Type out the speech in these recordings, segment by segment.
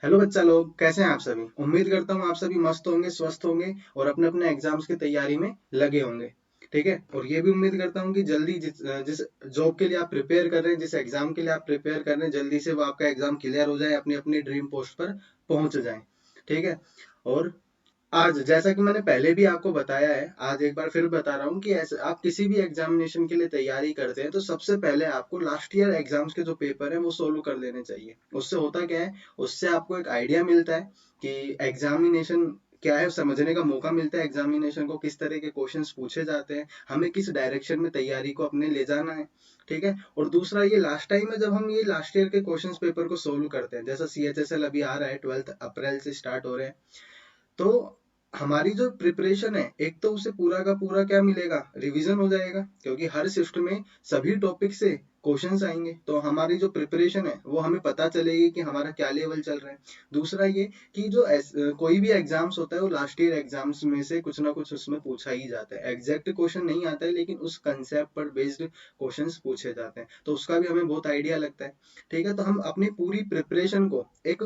Hello बच्चा लोग, कैसे हैं आप सभी। उम्मीद करता हूँ आप सभी मस्त होंगे, स्वस्थ होंगे और अपने अपने एग्जाम्स की तैयारी में लगे होंगे। ठीक है। और ये भी उम्मीद करता हूँ कि जल्दी जिस जॉब के लिए आप प्रिपेयर कर रहे हैं, जिस एग्जाम के लिए आप प्रिपेयर कर रहे हैं, जल्दी से वो आपका एग्जाम क्लियर हो जाए, अपनी अपनी ड्रीम पोस्ट पर पहुंच जाए। ठीक है। और आज जैसा कि मैंने पहले भी आपको बताया है, आज एक बार फिर बता रहा हूँ कि ऐसे आप किसी भी एग्जामिनेशन के लिए तैयारी करते हैं तो सबसे पहले आपको लास्ट ईयर एग्जाम्स के जो पेपर हैं वो सोल्व कर लेने चाहिए। उससे होता क्या है, उससे आपको एक आइडिया मिलता है कि एग्जामिनेशन क्या है, समझने का मौका मिलता है एग्जामिनेशन को, किस तरह के क्वेश्चंस पूछे जाते हैं, हमें किस डायरेक्शन में तैयारी को अपने ले जाना है। ठीक है। और दूसरा, ये लास्ट टाइम है जब हम ये लास्ट ईयर के क्वेश्चंस पेपर को सोल्व करते हैं, जैसा CHSL अभी आ रहा है, 12 अप्रैल से स्टार्ट हो रहे हैं। तो हमारी जो प्रिपरेशन है, एक तो उसे पूरा का पूरा क्या मिलेगा, रिवीजन हो जाएगा, क्योंकि हर शिफ्ट में सभी टॉपिक से क्वेश्चंस आएंगे, तो हमारी जो प्रिपरेशन है वो हमें पता चलेगी कि हमारा क्या लेवल चल रहा है। दूसरा ये कि जो कोई भी एग्जाम्स होता है वो लास्ट ईयर एग्जाम्स में से कुछ ना कुछ उसमें पूछा ही जाता है। एग्जैक्ट क्वेश्चन नहीं आता है, लेकिन उस कंसेप्ट पर बेस्ड क्वेश्चंस पूछे जाते हैं, तो उसका भी हमें बहुत आइडिया लगता है। ठीक है। तो हम अपनी पूरी प्रिपरेशन को एक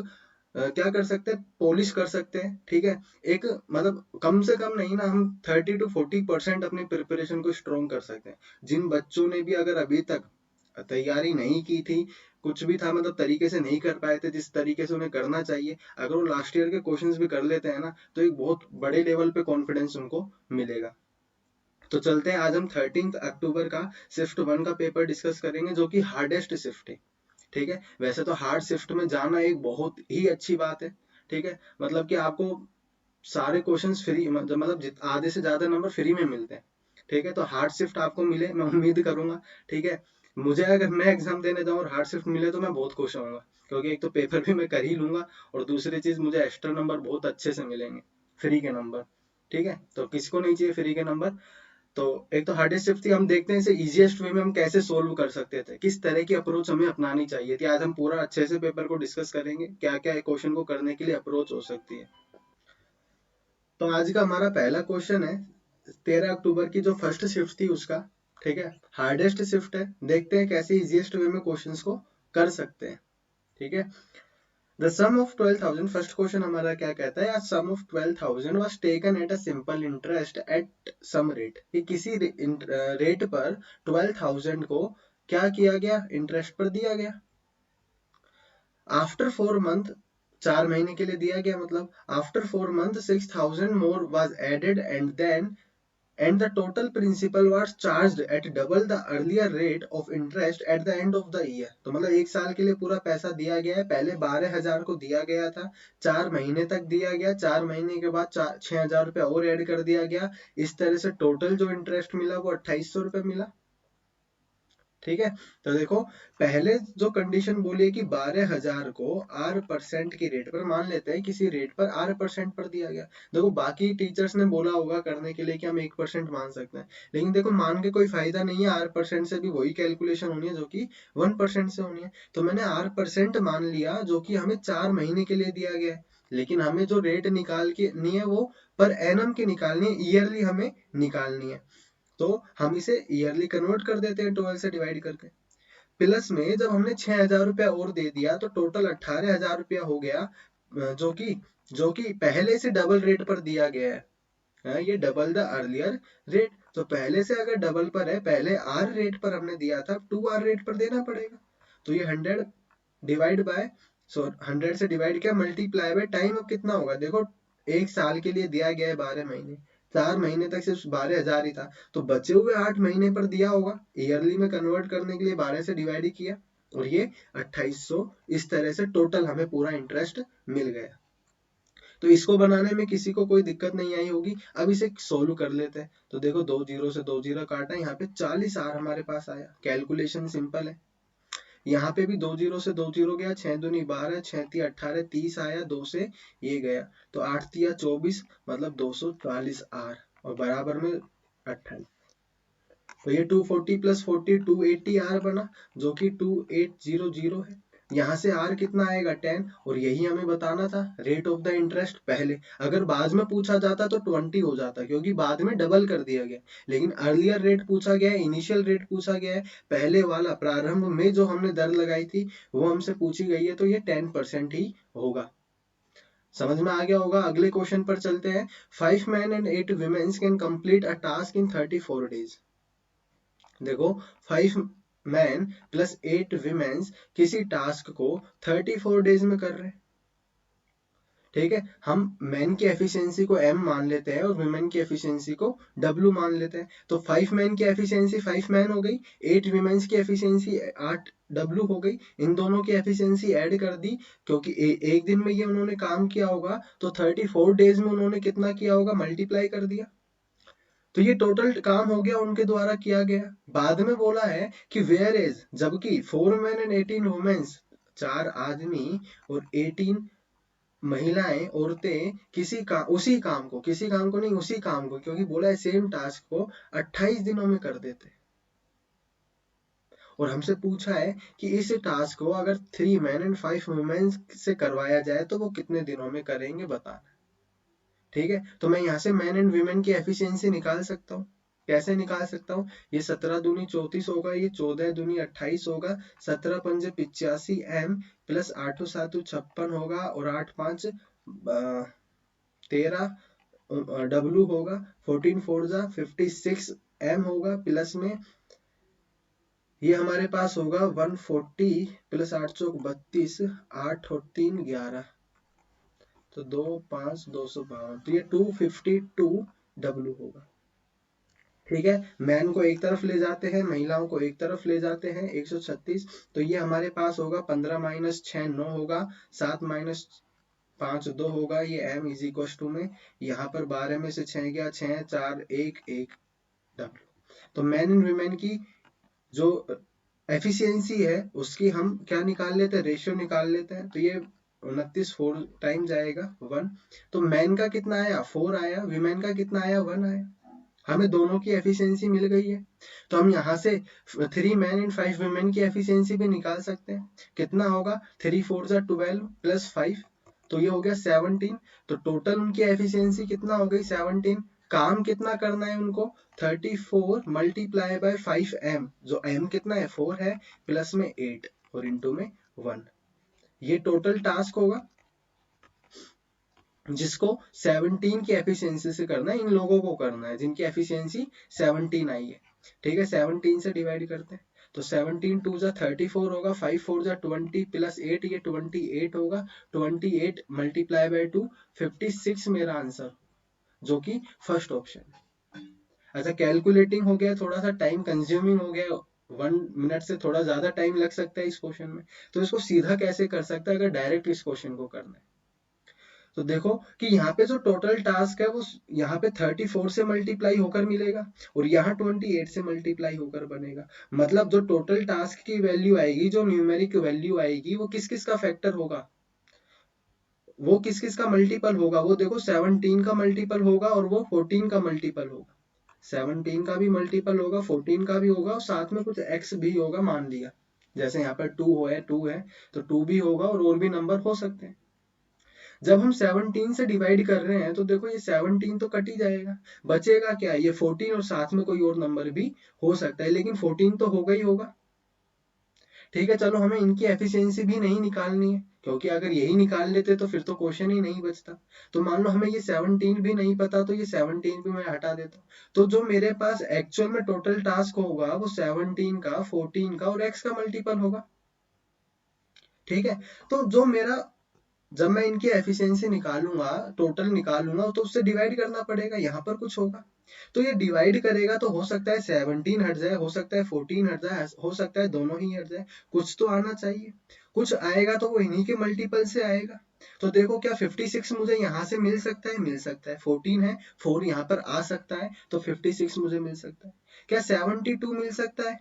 क्या कर सकते हैं, पॉलिश कर सकते हैं। ठीक है। एक मतलब कम से कम नहीं ना, हम 30 to 40% अपनी प्रिपरेशन को स्ट्रॉन्ग कर सकते हैं। जिन बच्चों ने भी अगर अभी तक तैयारी नहीं की थी, कुछ भी था मतलब तरीके से नहीं कर पाए थे जिस तरीके से उन्हें करना चाहिए, अगर वो लास्ट ईयर के क्वेश्चंस भी कर लेते हैं ना, तो एक बहुत बड़े लेवल पे कॉन्फिडेंस उनको मिलेगा। तो चलते हैं, आज हम 13 अक्टूबर का शिफ्ट 1 का पेपर डिस्कस करेंगे, जो कि हार्डेस्ट शिफ्ट है। ठीक है। वैसे तो हार्ड शिफ्ट में जाना एक बहुत ही अच्छी बात है। ठीक है। मतलब कि आपको सारे क्वेश्चंस फ्री, मतलब आधे से ज्यादा नंबर फ्री में मिलते हैं। ठीक है। तो हार्ड शिफ्ट आपको मिले, मैं उम्मीद करूंगा। ठीक है। मुझे अगर मैं एग्जाम देने जाऊँ और हार्ड शिफ्ट मिले तो मैं बहुत खुश होऊंगा, क्योंकि एक तो पेपर भी मैं कर ही लूंगा, और दूसरी चीज मुझे एक्स्ट्रा नंबर बहुत अच्छे से मिलेंगे, फ्री के नंबर। ठीक है। तो किसको नहीं चाहिए फ्री के नंबर। तो एक तो हार्डेस्ट शिफ्ट थी, हम देखते हैं इसे इजीएस्ट वे में हम कैसे सोल्व कर सकते थे, किस तरह की अप्रोच हमें अपनानी चाहिए थी। आज हम पूरा अच्छे से पेपर को डिस्कस करेंगे, क्या क्या क्वेश्चन को करने के लिए अप्रोच हो सकती है। तो आज का हमारा पहला क्वेश्चन है 13 अक्टूबर की जो फर्स्ट शिफ्ट थी उसका। ठीक है। हार्डेस्ट शिफ्ट है, देखते हैं कैसे इजीएस्ट वे में क्वेश्चंस को कर सकते हैं। ठीक है। The sum of 12,000, first question हमारा क्या कहता है, sum of 12,000 was taken at a simple interest at some rate, कि किसी रेट पर 12,000 को क्या किया गया, इंटरेस्ट पर दिया गया। आफ्टर 4 मंथ, 4 महीने के लिए दिया गया, मतलब after 4 month 6,000 more was added and then and the total principal was charged at double the earlier rate of interest at the end of the year। तो मतलब 1 साल के लिए पूरा पैसा दिया गया है, पहले 12,000 को दिया गया था, 4 महीने तक दिया गया, 4 महीने के बाद 6,000 रुपया और ऐड कर दिया गया। इस तरह से टोटल जो इंटरेस्ट मिला वो 2,800 रुपये मिला। ठीक है। तो देखो, पहले जो कंडीशन बोली है कि 12,000 को R% की रेट पर, मान लेते हैं किसी रेट पर R% पर दिया गया। देखो, बाकी टीचर्स ने बोला होगा करने के लिए कि हम 1% मान सकते हैं, लेकिन देखो मान के कोई फायदा नहीं है, R% से भी वही कैलकुलेशन होनी है जो कि 1% से होनी है। तो मैंने R% मान लिया, जो कि हमें 4 महीने के लिए दिया गया है, लेकिन हमें जो रेट निकाल के नहीं है वो पर एनम की निकालनी है, ईयरली हमें निकालनी है। तो हम इसे ईयरली कन्वर्ट कर देते हैं 12 से डिवाइड करके। प्लस में जब हमने 6,000 रुपया और दे दिया तो टोटल 18,000 रुपया हो गया, जो कि पहले से डबल रेट पर दिया गया है। ये डबल द अर्लियर रेट। तो पहले से अगर डबल पर है, पहले आर रेट पर हमने दिया था, 2R रेट पर देना पड़ेगा। तो ये 100 से डिवाइड किया, मल्टीप्लाई बाय टाइम। अब कितना होगा देखो, 1 साल के लिए दिया गया है 12 महीने, 4 महीने तक सिर्फ 12,000 ही था, तो बचे हुए 8 महीने पर दिया होगा, ईयरली में कन्वर्ट करने के लिए 12 से डिवाइड ही किया, और ये 2,800। इस तरह से टोटल हमें पूरा इंटरेस्ट मिल गया। तो इसको बनाने में किसी को कोई दिक्कत नहीं आई होगी। अब इसे सोल्व कर लेते हैं। तो देखो, 2 जीरो से 2 जीरो काटा, यहाँ पे 40R हमारे पास आया। कैलकुलेशन सिंपल है, यहाँ पे भी 2 जीरो से 2 जीरो गया, 6 दूनी 12, 6 तिया 18, 30 आया, 2 से ये गया, तो 8 तिया 24, मतलब 240R, और बराबर में 28। तो ये 240 प्लस 40 280R बना, जो कि 2800 है। यहाँ से R कितना आएगा 10, और यही हमें बताना था रेट ऑफ द इंटरेस्ट। पहले अगर बाद में पूछा जाता तो 20 हो जाता, क्योंकि बाद में डबल कर दिया गया, लेकिन अर्लियर रेट पूछा गया है, इनिशियल रेट पूछा गया है, पहले वाला प्रारंभ में जो हमने दर लगाई थी वो हमसे पूछी गई है, तो ये 10% ही होगा। समझ में आ गया होगा। अगले क्वेश्चन पर चलते हैं। 5 men and 8 women can complete a task in 34 days। देखो 5 men प्लस 8 women किसी टास्क को 34 डेज में कर रहे हैं। ठीक है, हम मैन की एफिशिएंसी को m मान लेते हैं और वुमेन की एफिशिएंसी को w मान लेते हैं। तो 5 मैन की एफिशिएंसी 5 मैन हो गई, 8 वुमेन्स की एफिशिएंसी 8 w हो गई। इन दोनों की एफिशिएंसी ऐड कर दी, क्योंकि एक दिन में ये उन्होंने काम किया होगा, तो 34 डेज में उन्होंने कितना किया होगा, मल्टीप्लाई कर दिया। तो ये टोटल काम हो गया उनके द्वारा किया गया। बाद में बोला है कि वेयर इज, जबकि 4 मैन एंड 18 वुमेन्स, 4 आदमी और 18 महिलाएं, औरतें उसी काम को, किसी काम को नहीं, उसी काम को, क्योंकि बोला है सेम टास्क को 28 दिनों में कर देते। और हमसे पूछा है कि इस टास्क को अगर 3 मैन एंड 5 वुमेन से करवाया जाए तो वो कितने दिनों में करेंगे, बताना। ठीक है, तो मैं यहाँ से मैन एंड वुमेन की एफिशिएंसी निकाल सकता हूँ। कैसे निकाल सकता हूँ? ये 17 दूनी 34 होगा, ये 14 दूनी 28 होगा, 17 पंजे 85 m प्लस 8 7 56 होगा, और 8 5 13 W होगा, 14 4 जा 56 m होगा, प्लस में ये हमारे पास होगा 140 प्लस 8 चौक 32, 8 और 3 11, तो 2 5 252, तो ये 252 W होगा। ठीक है, मैन को एक तरफ ले जाते हैं, महिलाओं को एक तरफ ले जाते हैं, 136, तो ये हमारे पास होगा 15 माइनस 6 9 होगा, 7 माइनस 5 2 होगा, ये m इज इक्वल टू में यहाँ पर 12 में से 6 गया, 6 4 1 1 W। तो मैन एंड वुमेन की जो एफिशिएंसी है उसकी हम क्या निकाल लेते हैं, रेशियो निकाल लेते हैं। तो ये 29 4 टाइम जाएगा 1, तो मैन का कितना आया 4 आया, वुमेन का कितना आया 1 आया। हमें दोनों की एफिशिएंसी मिल गई है, तो हम यहाँ से 3 मैन एंड 5 वुमेन की एफिशिएंसी भी निकाल सकते हैं। कितना होगा, 3 4 जा 12 प्लस 5, तो ये हो गया 17। तो टोटल उनकी एफिशिएंसी कितना हो गई 17। काम कितना करना है उनको, 34 मल्टीप्लाई बाय 5 m, जो m कितना है 4 है, प्लस में 8 और इंटू में 1, ये टोटल टास्क होगा जिसको 17 की एफिशिएंसी से करना है। इन लोगों को करना है जिनकी एफिशिएंसी 17 आई है। ठीक है, 17 से डिवाइड करते हैं, तो 17 2 जा 34 होगा, 5 4 जा 20 प्लस 8, ये 28 होगा, 28 मल्टीप्लाई बाय 2 56 मेरा आंसर, जो कि फर्स्ट ऑप्शन। अच्छा, कैलकुलेटिंग हो गया, थोड़ा सा टाइम कंज्यूमिंग हो गया, 1 मिनट से थोड़ा ज्यादा टाइम लग सकता है इस क्वेश्चन में। तो इसको सीधा कैसे कर सकता है अगर डायरेक्ट इस क्वेश्चन को करना है? तो देखो कि यहाँ पे जो टोटल टास्क है वो यहाँ पे 34 से मल्टीप्लाई होकर मिलेगा, और यहाँ 28 से मल्टीप्लाई होकर बनेगा। मतलब जो टोटल टास्क की वैल्यू आएगी, जो न्यूमेरिक वैल्यू आएगी, वो किस किस का फैक्टर होगा, वो किस किस का मल्टीपल होगा। वो देखो 17 का मल्टीपल होगा और वो 14 का मल्टीपल होगा। 17 का भी मल्टीपल होगा, 14 का भी होगा, और साथ में कुछ x भी होगा मान लिया। जैसे यहाँ पर 2 है तो 2 भी होगा, और भी नंबर हो सकते हैं। जब हम 17 से डिवाइड कर रहे हैं तो देखो ये 17 तो कट ही जाएगा, बचेगा क्या, ये 14 और साथ में कोई और नंबर भी हो सकता है, लेकिन 14 तो होगा ही होगा। ठीक है, चलो हमें इनकी एफिशिएंसी भी नहीं निकालनी है, क्योंकि अगर यही निकाल लेते तो फिर तो क्वेश्चन ही नहीं बचता। तो मान लो हमें ये 17 भी नहीं पता, तो ये 17 भी मैं हटा देता हूँ। तो जो मेरे पास एक्चुअल में टोटल टास्क होगा वो 17 का, 14 का और x का मल्टीपल होगा। ठीक है, तो जो मेरा, जब मैं इनकी एफिशिएंसी निकालूंगा, टोटल निकालूंगा, तो उससे डिवाइड करना पड़ेगा, यहाँ पर कुछ होगा। तो ये डिवाइड करेगा तो हो सकता है 17 हट जाए, हो सकता है 14 हट जाए, हो सकता है दोनों ही हट जाए, कुछ तो आना चाहिए। कुछ आएगा तो वो इन्हीं के मल्टीपल से आएगा। तो देखो क्या 56 मुझे यहाँ से मिल सकता है, मिल सकता है। 14 है, 4 यहाँ पर आ सकता है, तो 56 मुझे मिल सकता है। क्या 72 मिल सकता है,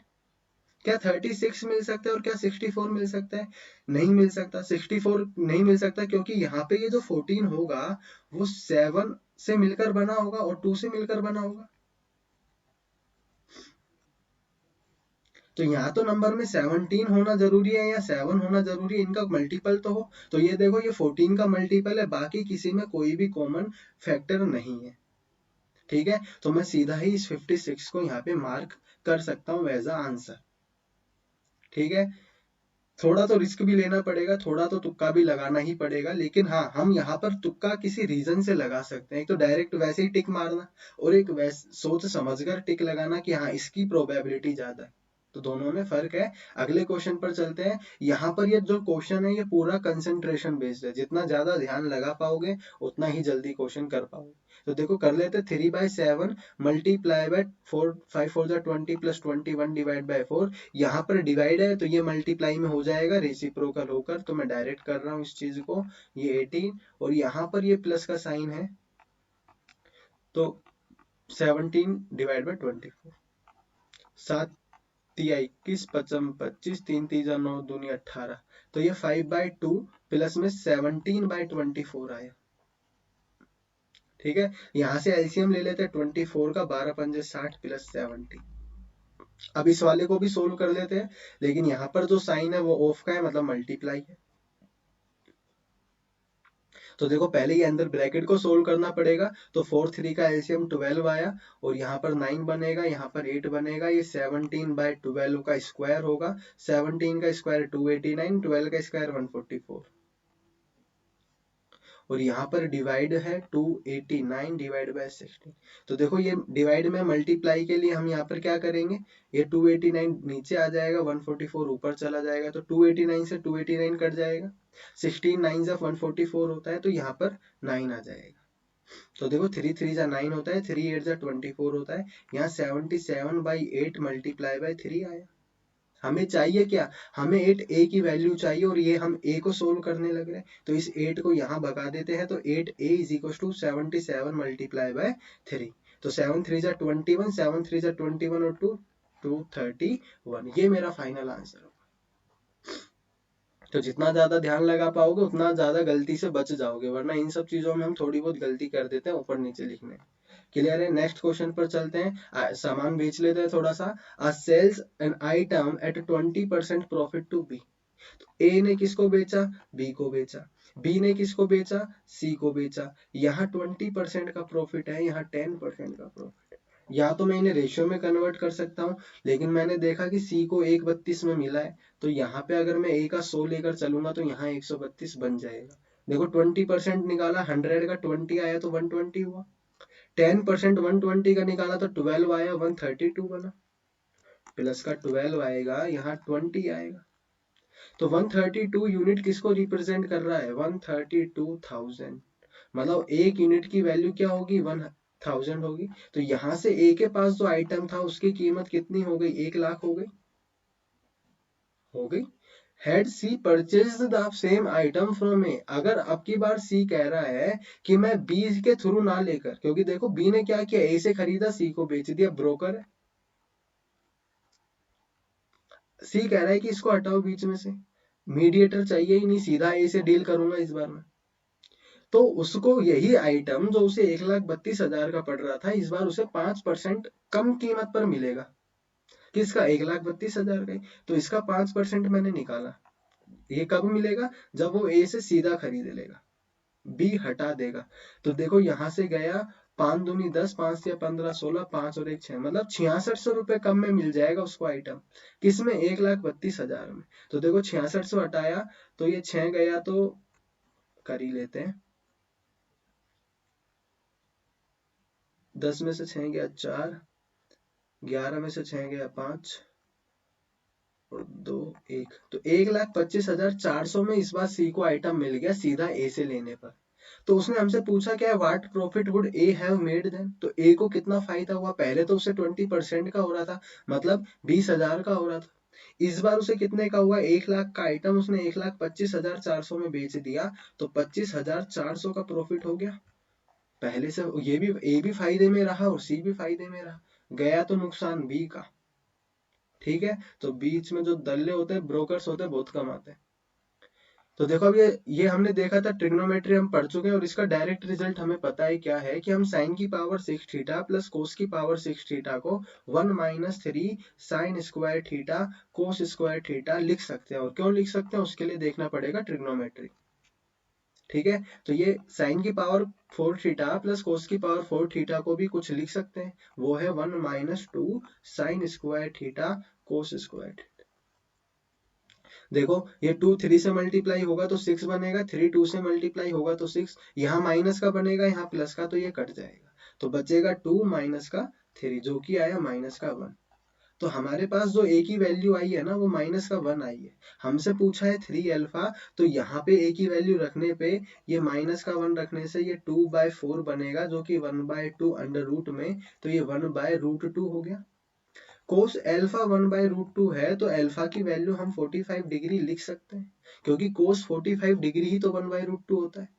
क्या 36 मिल सकता है, और क्या 64 मिल सकता है? नहीं मिल सकता, 64 नहीं मिल सकता, क्योंकि यहाँ पे ये जो 14 होगा वो 7 से मिलकर बना होगा और 2 से मिलकर बना होगा। तो यहाँ तो नंबर में 17 होना जरूरी है या 7 होना जरूरी है, इनका मल्टीपल तो हो। तो ये देखो ये 14 का मल्टीपल है, बाकी किसी में कोई भी कॉमन फैक्टर नहीं है। ठीक है, तो मैं सीधा ही इस 56 को यहाँ पे मार्क कर सकता हूँ एज अ आंसर। ठीक है, थोड़ा तो रिस्क भी लेना पड़ेगा, थोड़ा तो तुक्का भी लगाना ही पड़ेगा, लेकिन हाँ हम यहाँ पर तुक्का किसी रीजन से लगा सकते हैं। एक तो डायरेक्ट वैसे ही टिक मारना, और एक सोच समझकर टिक लगाना कि हाँ इसकी प्रोबेबिलिटी ज्यादा है। तो दोनों में फर्क है। अगले क्वेश्चन पर चलते हैं। यहाँ पर ये जो क्वेश्चन है ये पूरा कंसंट्रेशन बेस्ड है, जितना ज्यादा ध्यान लगा पाओगे उतना ही जल्दी क्वेश्चन कर पाओगे। तो देखो कर लेते, 3/7 multiply by 4, 5 4 20 plus 21 divide by 4। यहाँ पर डिवाइड है तो ये मल्टीप्लाई में हो जाएगा रेसिप्रोकल होकर, तो मैं डायरेक्ट कर रहा हूँ इस चीज को। ये 18 और यहाँ पर ये प्लस का साइन है, तो 17 डिवाइड बाय 24। 7 तिया 21, 5 25, 3 3 9 दूनी 18। तो ये 5/2 प्लस में 17/24 आया। ठीक है, यहाँ से एलसीएम ले लेते हैं 24 का, 12 पंजे 60 प्लस 70। अब इस वाले को भी सोल्व कर लेते हैं, लेकिन यहाँ पर जो साइन है वो ऑफ का है, मतलब मल्टीप्लाई है। तो देखो पहले ही अंदर ब्रैकेट को सोल्व करना पड़ेगा। तो 4 3 का एलसीएम 12 आया, और यहाँ पर 9 बनेगा, यहाँ पर 8 बनेगा। ये 17/12 का स्क्वायर होगा। 17 का स्क्वायर 289, 12 का स्क्वायर 144, और यहाँ पर डिवाइड है 289 डिवाइड बाय 16। तो देखो ये डिवाइड में मल्टीप्लाई के लिए हम यहाँ पर क्या करेंगे, ये 289 नीचे आ जाएगा, 144 ऊपर चला जाएगा, तो 289 से 289 कट जाएगा। 16 9 जा 144 होता है, तो यहाँ पर 9 आ जाएगा। तो देखो 3 3 जा 9 होता है, 3 8 जा 24 होता है। यहाँ 77/8 मल्टीप्लाई बाय 3 आया। हमें चाहिए क्या, हमें 8 ए की वैल्यू चाहिए, और ये हम ए को सोल्व करने लग रहे हैं, तो इस 8 को यहाँ भगा देते हैं। तो 8a is equal to 77 multiply by 3। तो 7 3 जा 21, 7 3 जा 21 और 2 231। ये मेरा फाइनल आंसर होगा। तो जितना ज्यादा ध्यान लगा पाओगे उतना ज्यादा गलती से बच जाओगे, वरना इन सब चीजों में हम थोड़ी बहुत गलती कर देते हैं ऊपर नीचे लिखने। क्लियर है, नेक्स्ट क्वेश्चन पर चलते हैं। सामान बेच लेते हैं थोड़ा सा। Sells an item at 20% profit to B. A ने किसको बेचा, बी को बेचा। बी ने किसको बेचा, सी को बेचा। यहाँ 20% का प्रॉफिट है, यहाँ 10% का प्रॉफिट है। या तो मैं इन्हें रेशियो में कन्वर्ट कर सकता हूँ, लेकिन मैंने देखा कि सी को 1/32 में मिला है, तो यहाँ पे अगर मैं ए का 100 लेकर चलूंगा तो यहाँ 132 बन जाएगा। देखो 20% निकाला, 100 का 20 आया तो 120 हुआ। 10% 120 का निकाला तो 12 आया, 132 बना। प्लस का 12 आएगा, यहाँ 20 आएगा। तो 132 यूनिट किसको रिप्रेजेंट कर रहा है, 132,000। मतलब एक यूनिट की वैल्यू क्या होगी, 1000 होगी। तो यहाँ से ए के पास जो आइटम था उसकी कीमत कितनी हो गई, 1 लाख हो गई। Had C purchase the same item from A. अगर अब की बार सी कह रहा है कि मैं बी के थ्रू ना लेकर, क्योंकि देखो बी ने क्या किया, ए से खरीदा, सी को बेच दिया, ब्रोकर है। सी कह रहा है कि इसको हटाओ बीच में से, मीडिएटर चाहिए ही नहीं, सीधा ए से डील करूंगा इस बार में। तो उसको यही आइटम जो उसे 1,32,000 का पड़ रहा था, इस बार उसे 5% कम कीमत पर मिलेगा। किसका, 1,32,000 का। तो इसका 5% मैंने निकाला। ये कब मिलेगा, जब वो ए से सीधा खरीद लेगा, बी हटा देगा। तो देखो यहां से गया 5 दूनी 10, 5 या 15 16, 5 और 1 6, मतलब 6600 रुपए कम में मिल जाएगा उसको आइटम। किसमें, 1,32,000 में। तो देखो 6600 हटाया तो ये 6 गया, तो कर ही लेते हैं। 10 में से 6 गया 4, 11 में से 6 गया 5 और 2 1। तो 1,25,400 में इस बार सी को आइटम मिल गया सीधा ए से लेने पर। तो उसने हमसे पूछा क्या है, what profit would A have made then. तो ए को कितना फायदा हुआ, पहले तो उसे 20% का हो रहा था, मतलब 20,000 का हो रहा था। इस बार उसे कितने का हुआ, 1 लाख का आइटम उसने 1,25,400 में बेच दिया, तो 25,400 का प्रॉफिट हो गया। पहले से ये भी, ए भी फायदे में रहा और सी भी फायदे में रहा। गया तो नुकसान बी का। ठीक है, तो बीच में जो दल्ले होते हैं, ब्रोकर्स होते हैं, बहुत कम आते हैं। तो देखो अब ये हमने देखा था, ट्रिग्नोमेट्री हम पढ़ चुके हैं, और इसका डायरेक्ट रिजल्ट हमें पता है क्या है, कि हम साइन की पावर 6 थीटा प्लस कोस की पावर 6 थीटा को 1 - 3 sine square theta cos square theta लिख सकते हैं। और क्यों लिख सकते हैं, उसके लिए देखना पड़ेगा ट्रिग्नोमेट्री। ठीक है, तो ये साइन की पावर 4 थीटा प्लस कोस की पावर 4 थीटा को भी कुछ लिख सकते हैं, वो है 1 - 2 sine square theta cos square theta. देखो ये 2 3 से मल्टीप्लाई होगा तो 6 बनेगा, 3 2 से मल्टीप्लाई होगा तो 6, यहाँ माइनस का बनेगा यहाँ प्लस का, तो ये कट जाएगा, तो बचेगा 2 माइनस का 3 जो कि आया माइनस का 1। तो हमारे पास जो ए की वैल्यू आई है ना वो माइनस का 1 आई है। हमसे पूछा है 3 अल्फा, तो यहाँ पे ए की वैल्यू रखने पे ये माइनस का 1 रखने से ये 2/4 बनेगा जो कि 1/2 अंडर रूट में, तो ये 1/√2 हो गया। कोस एल्फा 1/√2 है तो एल्फा की वैल्यू हम 45 डिग्री लिख सकते हैं, क्योंकि कोस 45 डिग्री ही तो 1/√2 होता है।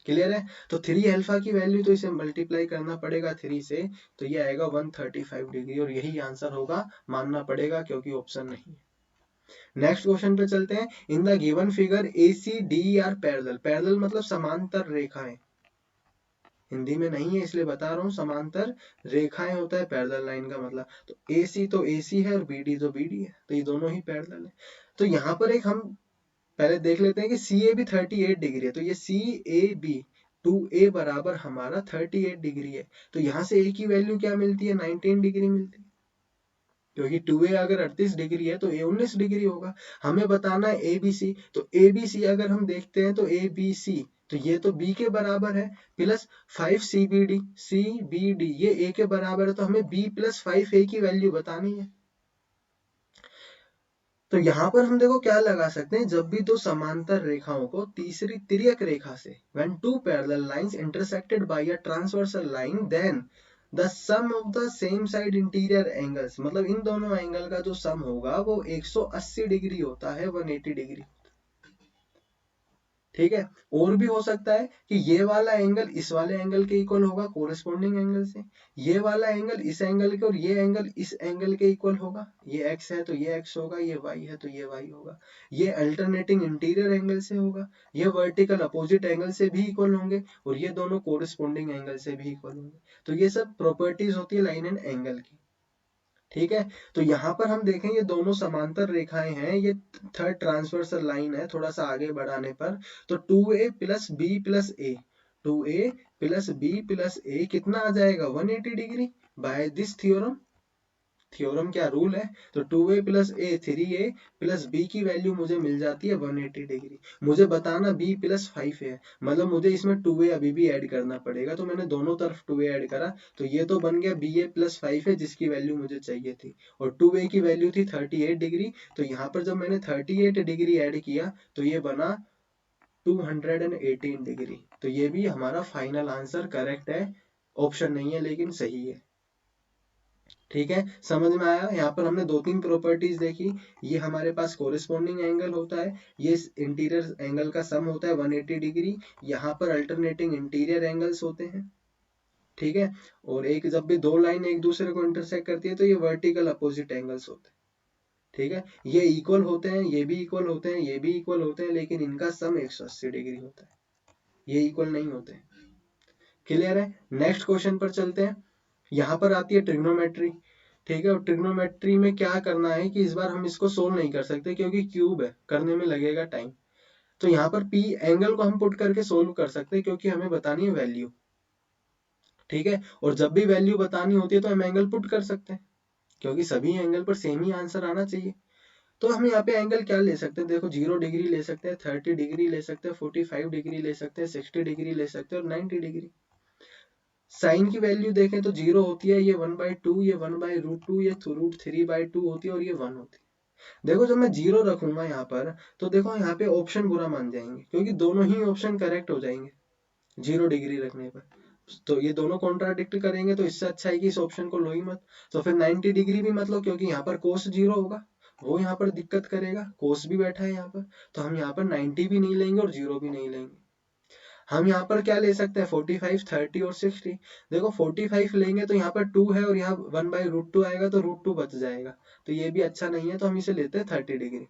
क्लियर है? तो 3 अल्फा की वैल्यू तो इसे मल्टीप्लाई करना पड़ेगा 3 से, तो ये आएगा 135 डिग्री, और यही आंसर होगा, मानना पड़ेगा क्योंकि ऑप्शन नहीं है। नेक्स्ट क्वेश्चन पे चलते हैं। In the given figure A C D are parallel, parallel मतलब समांतर रेखाएं, हिंदी में नहीं है इसलिए बता रहा हूँ, समांतर रेखाएं होता है पैरेलल लाइन का मतलब। तो ए सी तो ए सी है और बी डी तो बी डी है, तो ये दोनों ही पैरेलल है। तो यहाँ पर एक हम पहले देख लेते हैं कि सी ए भी 38 डिग्री है, तो ये सी ए बी 2a बराबर हमारा 38 डिग्री है, तो यहाँ से a की वैल्यू क्या मिलती है, 19 डिग्री मिलती है, क्योंकि 2a अगर 38 डिग्री है तो a 19 डिग्री होगा। हमें बताना है ए बी सी, तो ए बी सी अगर हम देखते हैं तो ए बी सी, तो ये तो b के बराबर है, प्लस 5 सी बी डी ये a के बराबर है, तो हमें b प्लस 5a की वैल्यू बतानी है। तो यहाँ पर हम देखो क्या लगा सकते हैं, जब भी दो समांतर रेखाओं को तीसरी तिर्यक रेखा से when two parallel lines intersected by a transversal line then the sum of the same side interior angles, मतलब इन दोनों एंगल का जो सम होगा वो 180 डिग्री होता है, 180 डिग्री। ठीक है, और भी हो सकता है कि ये वाला एंगल इस वाले एंगल के इक्वल होगा कोरेस्पोंडिंग एंगल से, ये वाला एंगल इस एंगल के, और ये एंगल इस एंगल के इक्वल होगा। ये x है तो ये x होगा, ये y है तो ये y होगा। ये अल्टरनेटिंग इंटीरियर एंगल से होगा, ये वर्टिकल अपोजिट एंगल से भी इक्वल होंगे, और ये दोनों कोरेस्पोंडिंग एंगल से भी इक्वल होंगे। तो ये सब प्रॉपर्टीज होती है लाइन एंड एंगल की। ठीक है, तो यहाँ पर हम देखें ये दोनों समांतर रेखाएं हैं, ये थर्ड ट्रांसवर्सल लाइन है, थोड़ा सा आगे बढ़ाने पर तो 2a प्लस बी प्लस ए, 2a प्लस बी प्लस ए कितना आ जाएगा 180 degree by this theorem. Theorem क्या रूल है, तो 2a प्लस ए 3a प्लस b की वैल्यू मुझे मिल जाती है 180 डिग्री। मुझे बताना b प्लस 5 है, मतलब मुझे इसमें 2a अभी भी ऐड करना पड़ेगा, तो मैंने दोनों तरफ 2a ऐड करा, तो ये तो बन गया ba प्लस 5 है जिसकी वैल्यू मुझे चाहिए थी, और 2a की वैल्यू थी 38 डिग्री, तो यहाँ पर जब मैंने 38 डिग्री ऐड किया तो ये बना 218 डिग्री। तो ये भी हमारा फाइनल आंसर करेक्ट है, ऑप्शन नहीं है लेकिन सही है। ठीक है, समझ में आया? यहाँ पर हमने 2-3 प्रॉपर्टीज देखी। ये हमारे पास कोरिस्पोंडिंग एंगल होता है, ये इंटीरियर एंगल का सम होता है 180 डिग्री, यहाँ पर अल्टरनेटिंग इंटीरियर एंगल्स होते हैं। ठीक है, और एक जब भी दो लाइन एक दूसरे को इंटरसेक्ट करती है तो ये वर्टिकल अपोजिट एंगल्स होते हैं। ठीक है, ये इक्वल होते हैं, ये भी इक्वल होते हैं, ये भी इक्वल होते हैं, लेकिन इनका सम 180 डिग्री होता है, ये इक्वल नहीं होते। क्लियर है? नेक्स्ट क्वेश्चन पर चलते हैं। यहाँ पर आती है ट्रिग्नोमेट्री। ठीक है, और ट्रिग्नोमेट्री में क्या करना है कि इस बार हम इसको सोल्व नहीं कर सकते क्योंकि क्यूब है, करने में लगेगा टाइम। तो यहाँ पर पी एंगल को हम पुट करके सोल्व कर सकते हैं क्योंकि हमें बतानी है वैल्यू। ठीक है, और जब भी वैल्यू बतानी होती है तो हम एंगल पुट कर सकते हैं, क्योंकि सभी एंगल पर सेम ही आंसर आना चाहिए। तो हम यहाँ पे एंगल क्या ले सकते हैं, देखो 0 डिग्री ले सकते हैं, 30 डिग्री ले सकते हैं, 45 डिग्री ले सकते हैं, 60 डिग्री ले सकते हैं और 90 डिग्री। साइन की वैल्यू देखें तो 0 होती है, ये 1/2, ये 1/√2, ये √3/2 होती है और ये 1 होती है। देखो जब मैं 0 रखूंगा यहाँ पर तो देखो यहाँ पे ऑप्शन बुरा मान जाएंगे क्योंकि दोनों ही ऑप्शन करेक्ट हो जाएंगे 0 डिग्री रखने पर। तो ये दोनों कॉन्ट्राडिक्ट करेंगे, तो इससे अच्छा है कि इस ऑप्शन को लो ही मत। तो फिर 90 डिग्री भी मत लो क्योंकि यहाँ पर कोस 0 होगा, वो यहाँ पर दिक्कत करेगा, कोस भी बैठा है यहाँ पर, तो हम यहाँ पर 90 भी नहीं लेंगे और 0 भी नहीं लेंगे। हम यहाँ पर क्या ले सकते हैं 45, 30 और 60। देखो 45 लेंगे तो यहाँ पर 2 है और यहाँ 1/√2 आएगा तो √2 बच जाएगा, तो ये भी अच्छा नहीं है, तो हम इसे लेते हैं 30 डिग्री।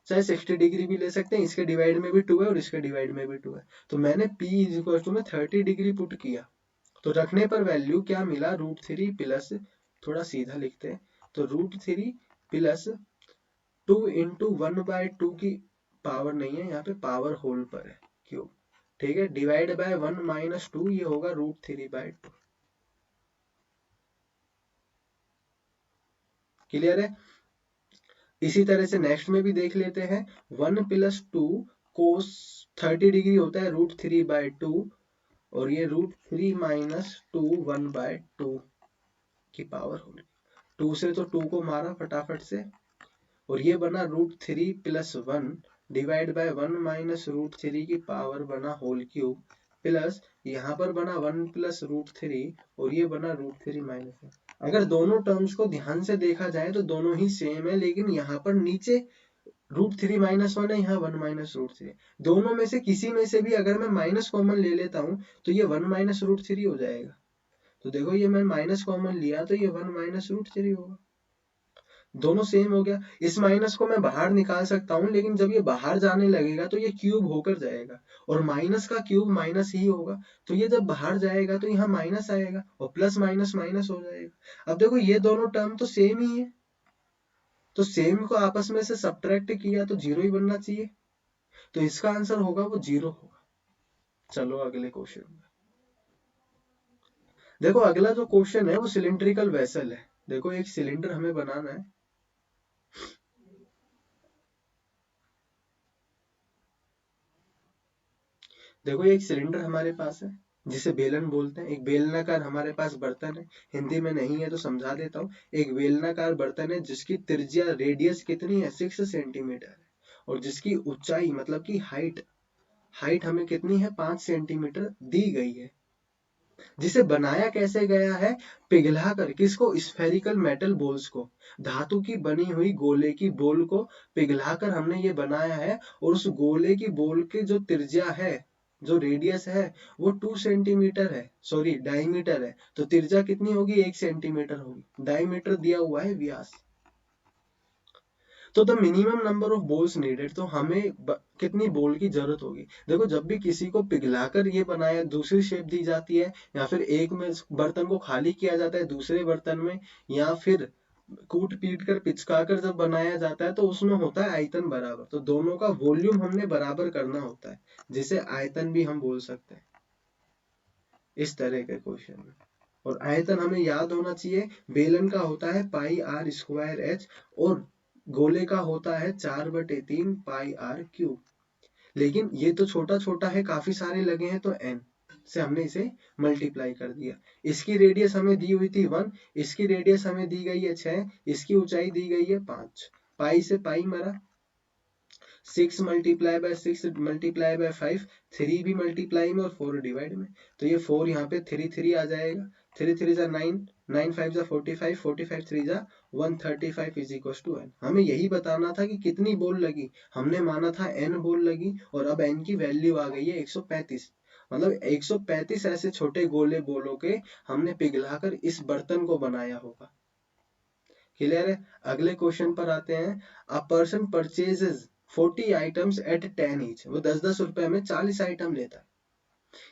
चाहे 60 डिग्री भी ले सकते हैं, इसके डिवाइड में भी 2 है और इसके डिवाइड में भी 2 है, तो मैंने p इक्वल टू में 30 डिग्री पुट किया, तो रखने पर वैल्यू क्या मिला √3 प्लस, थोड़ा सीधा लिखते हैं, तो √3 प्लस 2 इंटू 1/2 की पावर नहीं है यहाँ पे, पावर होल पर है क्यूब। ठीक है, डिवाइड बाय 1 माइनस 2, ये होगा √3/2। क्लियर है? इसी तरह से नेक्स्ट में भी देख लेते हैं। 1 + 2 कोस 30 डिग्री होता है √3/2 और ये √3 - 2 1/2 की पावर होगी। 2 से तो 2 को मारा फटाफट से और ये बना √3 + 1 डिवाइड बाय 1 - √3 की पावर बना होल क्यूब प्लस यहाँ पर बना 1 + √3 और ये बना √3 - 1। अगर दोनों टर्म्स को ध्यान से देखा जाए तो दोनों ही सेम है, लेकिन यहाँ पर नीचे √3 - 1 है, यहाँ 1 - √3। दोनों में से किसी में से भी अगर मैं माइनस कॉमन ले लेता हूँ तो ये 1 - √3 हो जाएगा। तो देखो ये मैं माइनस कॉमन लिया तो ये 1 - √3 होगा। दोनों सेम हो गया। इस माइनस को मैं बाहर निकाल सकता हूँ, लेकिन जब ये बाहर जाने लगेगा तो ये क्यूब होकर जाएगा और माइनस का क्यूब माइनस ही होगा। तो ये जब बाहर जाएगा तो यहाँ माइनस आएगा और प्लस माइनस माइनस हो जाएगा। अब देखो ये दोनों टर्म तो सेम ही है, तो सेम को आपस में से सब्ट्रैक्ट किया तो 0 ही बनना चाहिए। तो इसका आंसर होगा वो 0 होगा। चलो अगले क्वेश्चन में देखो। अगला जो क्वेश्चन है वो सिलिंड्रिकल वेसल है। देखो एक सिलेंडर हमें बनाना है। देखो एक सिलेंडर हमारे पास है जिसे बेलन बोलते हैं। एक बेलनाकार हमारे पास बर्तन है, हिंदी में नहीं है तो समझा देता हूँ। एक बेलनाकार बर्तन है जिसकी त्रिज्या रेडियस कितनी है 6 सेंटीमीटर है और जिसकी ऊंचाई मतलब की हाइट हाइट हमें कितनी है 5 सेंटीमीटर दी गई है। जिसे बनाया कैसे गया है, पिघलाकर। किसको? स्फेरिकल मेटल बोल्स को, धातु की बनी हुई गोले की बोल को पिघलाकर हमने ये बनाया है। और उस गोले की बोल की जो त्रिज्या है, जो रेडियस है वो 2 सेंटीमीटर है, सॉरी डायमीटर है। तो त्रिज्या कितनी होगी 1 सेंटीमीटर होगी। डायमीटर दिया हुआ है व्यास। तो the minimum number of balls needed, तो हमें कितनी बोल की जरूरत होगी। देखो जब भी किसी को पिघलाकर ये बनाया दूसरी शेप दी जाती है, या फिर एक में बर्तन को खाली किया जाता है दूसरे बर्तन में, या फिर कूट पीट कर पिचका कर जब बनाया जाता है तो उसमें होता है आयतन बराबर। तो दोनों का वॉल्यूम हमने बराबर करना होता है, जिसे आयतन भी हम बोल सकते हैं इस तरह के क्वेश्चन में। और आयतन हमें याद होना चाहिए, बेलन का होता है πr²h और गोले का होता है 4/3 πr³। लेकिन ये तो छोटा छोटा है, काफी सारे लगे हैं तो n से हमने इसे मल्टीप्लाई कर दिया। इसकी रेडियस हमें दी हुई थी 1, इसकी रेडियस हमें दी गई है 6, इसकी ऊंचाई दी गई है 5। पाई से पाई मरा, 6 × 6 × 5, 3 भी मल्टीप्लाई में और 4 डिवाइड में। तो ये 4 यहाँ पे 3 3 आ जाएगा, 3 3 जा 9, 9 5 जा 45, 45 3 जा 135 इज इक्वल टू n। हमें यही बताना था कि कितनी बोल लगी। हमने माना था n बोल लगी और अब n की वैल्यू आ गई है 135। मतलब 135 ऐसे छोटे गोले बोलों के हमने पिघलाकर इस बर्तन को बनाया होगा। क्लियर है? अगले क्वेश्चन पर आते हैं। A person purchases 40 items at 10 each. वो 10-10 रुपए में 40 आइटम लेता है।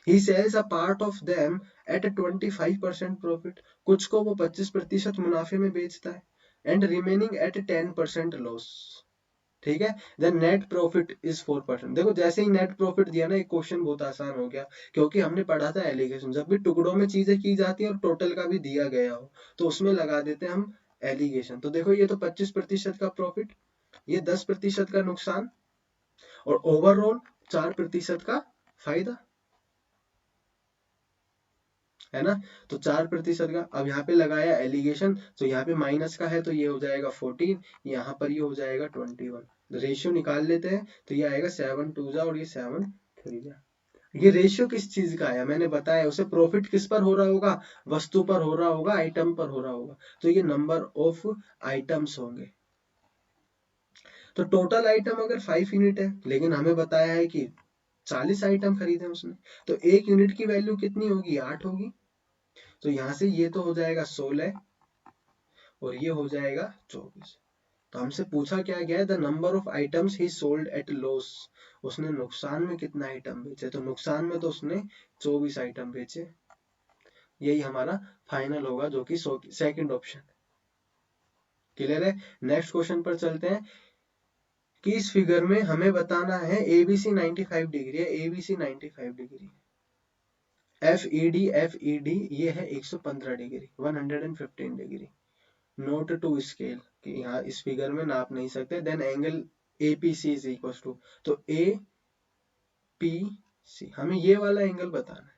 He sells a part of them at 25% profit. कुछ को वो 25% मुनाफे में बेचता है एंड रिमेनिंग एट 10% लॉस। ठीक है। Then net profit is 4%। देखो जैसे ही नेट प्रॉफिट दिया ना, एक क्वेश्चन बहुत आसान हो गया, क्योंकि हमने पढ़ा था एलिगेशन। जब भी टुकड़ों में चीजें की जाती है और टोटल का भी दिया गया हो तो उसमें लगा देते हैं हम एलिगेशन। तो देखो ये तो 25% का प्रॉफिट, ये 10% का नुकसान और ओवरऑल 4% का फायदा, है ना। तो 4% का। अब यहाँ पे लगाया एलिगेशन, तो यहाँ पे माइनस का है तो ये हो जाएगा 14, यहाँ पर ये हो जाएगा 21। रेशियो निकाल लेते हैं तो ये आएगा 7 2 जा और ये 7 3 जा। ये रेशियो किस चीज का आया मैंने बताया, उसे प्रॉफिट किस पर हो रहा होगा, वस्तु पर हो रहा होगा, आइटम पर हो रहा होगा। तो ये नंबर ऑफ आइटम्स होंगे। तो टोटल आइटम अगर 5 यूनिट है, लेकिन हमें बताया है कि 40 आइटम खरीदे उसने, तो 1 यूनिट की वैल्यू कितनी होगी 8 होगी। तो यहां से ये तो हो जाएगा 16 और ये हो जाएगा 24। तो हमसे पूछा क्या गया है, the number of items he sold at loss. उसने नुकसान में कितना आइटम बेचे, तो नुकसान में तो उसने 24 आइटम बेचे। यही हमारा फाइनल होगा, जो कि सेकंड ऑप्शन। क्लियर है? नेक्स्ट क्वेश्चन पर चलते हैं कि इस फिगर में हमें बताना है एबीसी 95 डिग्री है, ABC 95 degree, F E D ये है 115 degree, 115 degree. Not to scale, कि यहाँ इस फिगर में नाप नहीं सकते, then angle APC is equal to, तो APC हमें ये वाला एंगल बताना है।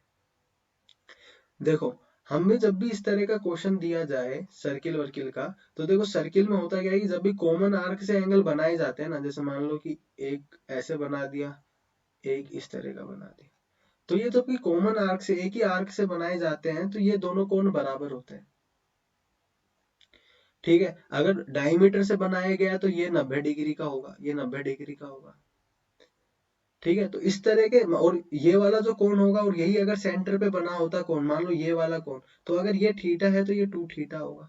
देखो हमें जब भी इस तरह का क्वेश्चन दिया जाए सर्किल वर्किल का, तो देखो सर्किल में होता क्या है कि जब भी कॉमन आर्क से एंगल बनाए जाते हैं ना, जैसे मान लो कि एक ऐसे बना दिया, एक इस तरह का बना दिया, तो ये जब भी कॉमन आर्क से, एक ही आर्क से बनाए जाते हैं, तो ये दोनों कोण बराबर होते हैं। ठीक है, अगर डायमीटर से बनाया गया तो ये 90 डिग्री का होगा, ये 90 डिग्री का होगा। ठीक है, तो इस तरह के, और ये वाला जो कोण होगा, और यही अगर सेंटर पे बना होता कोण, मान लो ये वाला कोण, तो अगर ये थीटा है तो ये 2 थीटा होगा,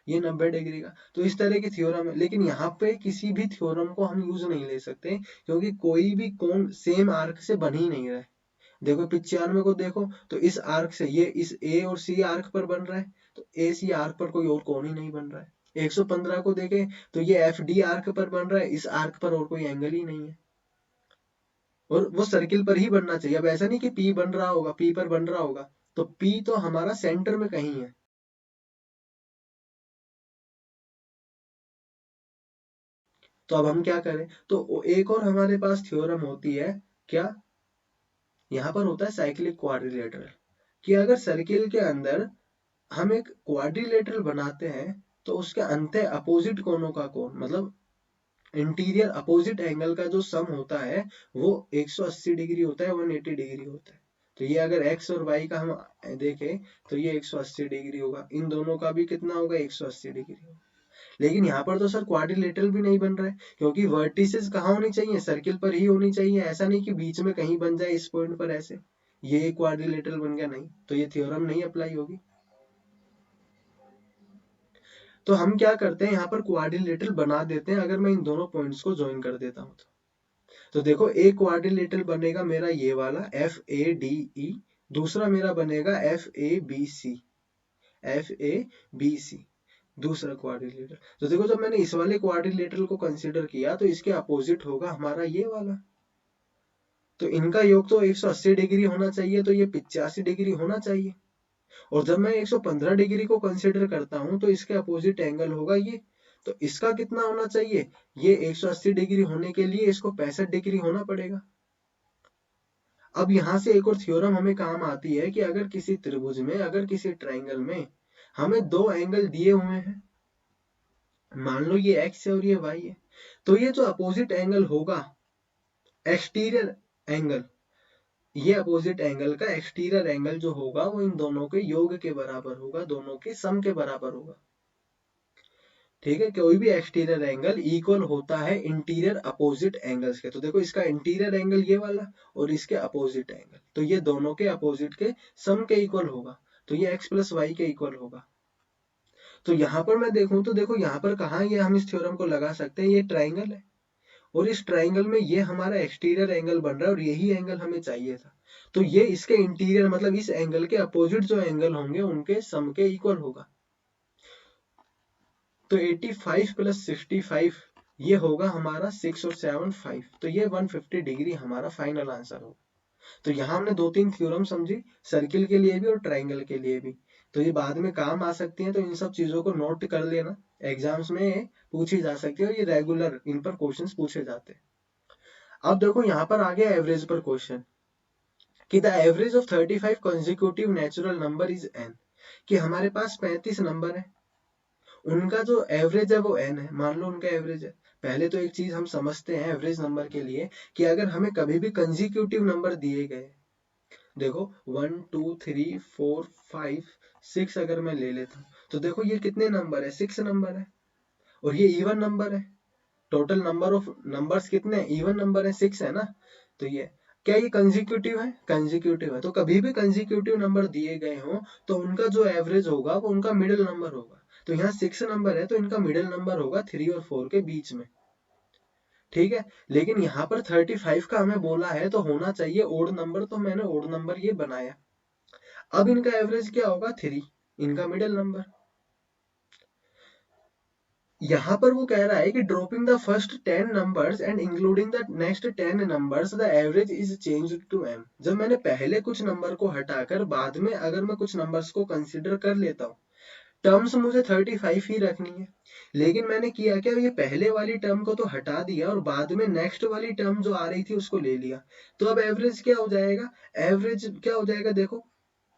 ये 90 डिग्री का। तो इस तरह की थ्योरम है, लेकिन यहाँ पे किसी भी थ्योरम को हम यूज नहीं ले सकते, क्योंकि कोई भी कोण सेम आर्क से बन ही नहीं रहा है। देखो 95 को देखो, तो इस आर्क से ये इस ए और सी आर्क पर बन रहा है, तो ए सी आर्क पर कोई और कोण ही नहीं बन रहा है। 115 को देखें तो ये एफ डी आर्क पर बन रहा है, इस आर्क पर और कोई एंगल ही नहीं है, और वो सर्किल पर ही बनना चाहिए। अब ऐसा नहीं कि पी बन रहा होगा, पी पर बन रहा होगा, तो पी तो हमारा सेंटर में कहीं है। तो अब हम क्या करें, तो एक और हमारे पास थ्योरम होती है क्या, यहाँ पर होता है साइक्लिक क्वाड्रिलेटरल, कि अगर सर्किल के अंदर हम एक क्वाड्रिलेटरल बनाते हैं, तो उसके अंत अपोजिट कोनों का कोण, मतलब इंटीरियर अपोजिट एंगल का जो सम होता है, वो 180 डिग्री होता है, 180 डिग्री होता है। तो ये अगर x और y का हम देखें, तो ये 180 डिग्री होगा, इन दोनों का भी कितना होगा, 180 डिग्री होगा। लेकिन यहाँ पर तो सर क्वाड्रिलेटरल भी नहीं बन रहा है, क्योंकि वर्टिसेस कहाँ होनी चाहिए, सर्किल पर ही होनी चाहिए, ऐसा नहीं कि बीच में कहीं बन जाए इस पॉइंट पर ऐसे, ये क्वाड्रिलेटरल बन गया, नहीं, तो ये थ्योरम नहीं अप्लाई होगी। तो हम क्या करते हैं, यहाँ पर क्वाड्रिलेटरल बना देते हैं, अगर मैं इन दोनों पॉइंट्स को ज्वाइन कर देता हूँ तो देखो एक क्वाड्रिलेटरल बनेगा मेरा ये वाला FADE, दूसरा मेरा बनेगा FABC, FABC दूसरा क्वाड्रिलेटरल। तो देखो जब मैंने इस वाले क्वाड्रिलेटरल को कंसीडर किया, तो इसके अपोजिट होगा हमारा ये वाला, तो इनका योग तो 180 डिग्री होना चाहिए, तो ये 85 डिग्री होना चाहिए। और जब मैं 115 डिग्री को कंसीडर करता हूं, तो इसके अपोजिट एंगल होगा ये, तो इसका कितना होना चाहिए, ये 180 डिग्री होने के लिए इसको 65 डिग्री होना पड़ेगा। अब यहां से एक और थ्योरम हमें काम आती है, कि अगर किसी त्रिभुज में, अगर किसी ट्राइंगल में हमें दो एंगल दिए हुए हैं, मान लो ये x है और ये y है, तो ये जो अपोजिट एंगल होगा, एक्सटीरियर एंगल, ये अपोजिट एंगल का एक्सटीरियर एंगल जो होगा, वो इन दोनों के योग के बराबर होगा, दोनों के सम के बराबर होगा। ठीक है, कोई भी एक्सटीरियर एंगल इक्वल होता है इंटीरियर अपोजिट एंगल्स के। तो देखो इसका इंटीरियर एंगल ये वाला, और इसके अपोजिट एंगल, तो ये दोनों के अपोजिट के सम के इक्वल होगा, तो ये x प्लस वाई के इक्वल होगा। तो यहाँ पर मैं देखूं, तो देखो यहाँ पर कहाँ ये हम इस थ्योरम को लगा सकते हैं, ये ट्राइंगल है, और इस ट्राइंगल में ये हमारा एक्सटीरियर एंगल बन रहा है, और यही एंगल हमें चाहिए था, तो ये इसके इंटीरियर, मतलब इस एंगल के अपोजिट जो एंगल होंगे उनके सम के इक्वल होगा। तो 85 प्लस 65 ये होगा हमारा 6 और 7 5, तो ये 150 डिग्री हमारा फाइनल आंसर होगा। तो यहाँ हमने दो तीन थ्योरम समझी, सर्किल के लिए भी और ट्राइंगल के लिए भी, तो ये बाद में काम आ सकती हैं, तो इन सब चीजों को नोट कर लेना, एग्जाम्स में पूछी जा सकती है, और ये रेगुलर इन पर क्वेश्चंस पूछे जाते हैं। अब देखो यहाँ पर आ गया एवरेज पर क्वेश्चन, कि the average of 35 consecutive natural number is n, कि हमारे पास 35 नंबर है, उनका जो एवरेज है वो n है, मान लो उनका एवरेज है। पहले तो एक चीज हम समझते हैं एवरेज नंबर के लिए, कि अगर हमें कभी भी कंसेक्यूटिव नंबर दिए गए, देखो 1 2 3 4 5 6 अगर मैं ले लेता हूँ, तो देखो ये कितने नंबर है, 6 नंबर है, और ये इवन नंबर है, टोटल नंबर ऑफ नंबर्स कितने हैं, इवन नंबर है, 6 है ना। तो ये क्या, ये कंसेक्यूटिव है, कंसेक्यूटिव है, तो कभी भी कंसेक्यूटिव नंबर दिए गए हो, तो उनका जो एवरेज होगा वो उनका मिडिल नंबर होगा। तो यहाँ 6 नंबर है, तो इनका मिडिल नंबर होगा 3 और 4 के बीच में। ठीक है, लेकिन यहाँ पर 35 का हमें बोला है, तो होना चाहिए ओड नंबर, तो मैंने ओड नंबर ये बनाया। अब इनका एवरेज क्या होगा, 3, इनका मिडिल नंबर। यहाँ पर वो कह रहा है कि dropping the first 10 numbers and including the next 10 numbers, the average is changed to m। जब मैंने पहले कुछ नंबर को हटाकर बाद में अगर मैं कुछ नंबर्स को कंसीडर कर लेता हूँ, टर्म्स मुझे 35 ही रखनी है, लेकिन मैंने किया क्या, ये पहले वाली टर्म को तो हटा दिया और बाद में नेक्स्ट वाली टर्म जो आ रही थी उसको ले लिया। तो अब एवरेज क्या हो जाएगा, एवरेज क्या हो जाएगा, देखो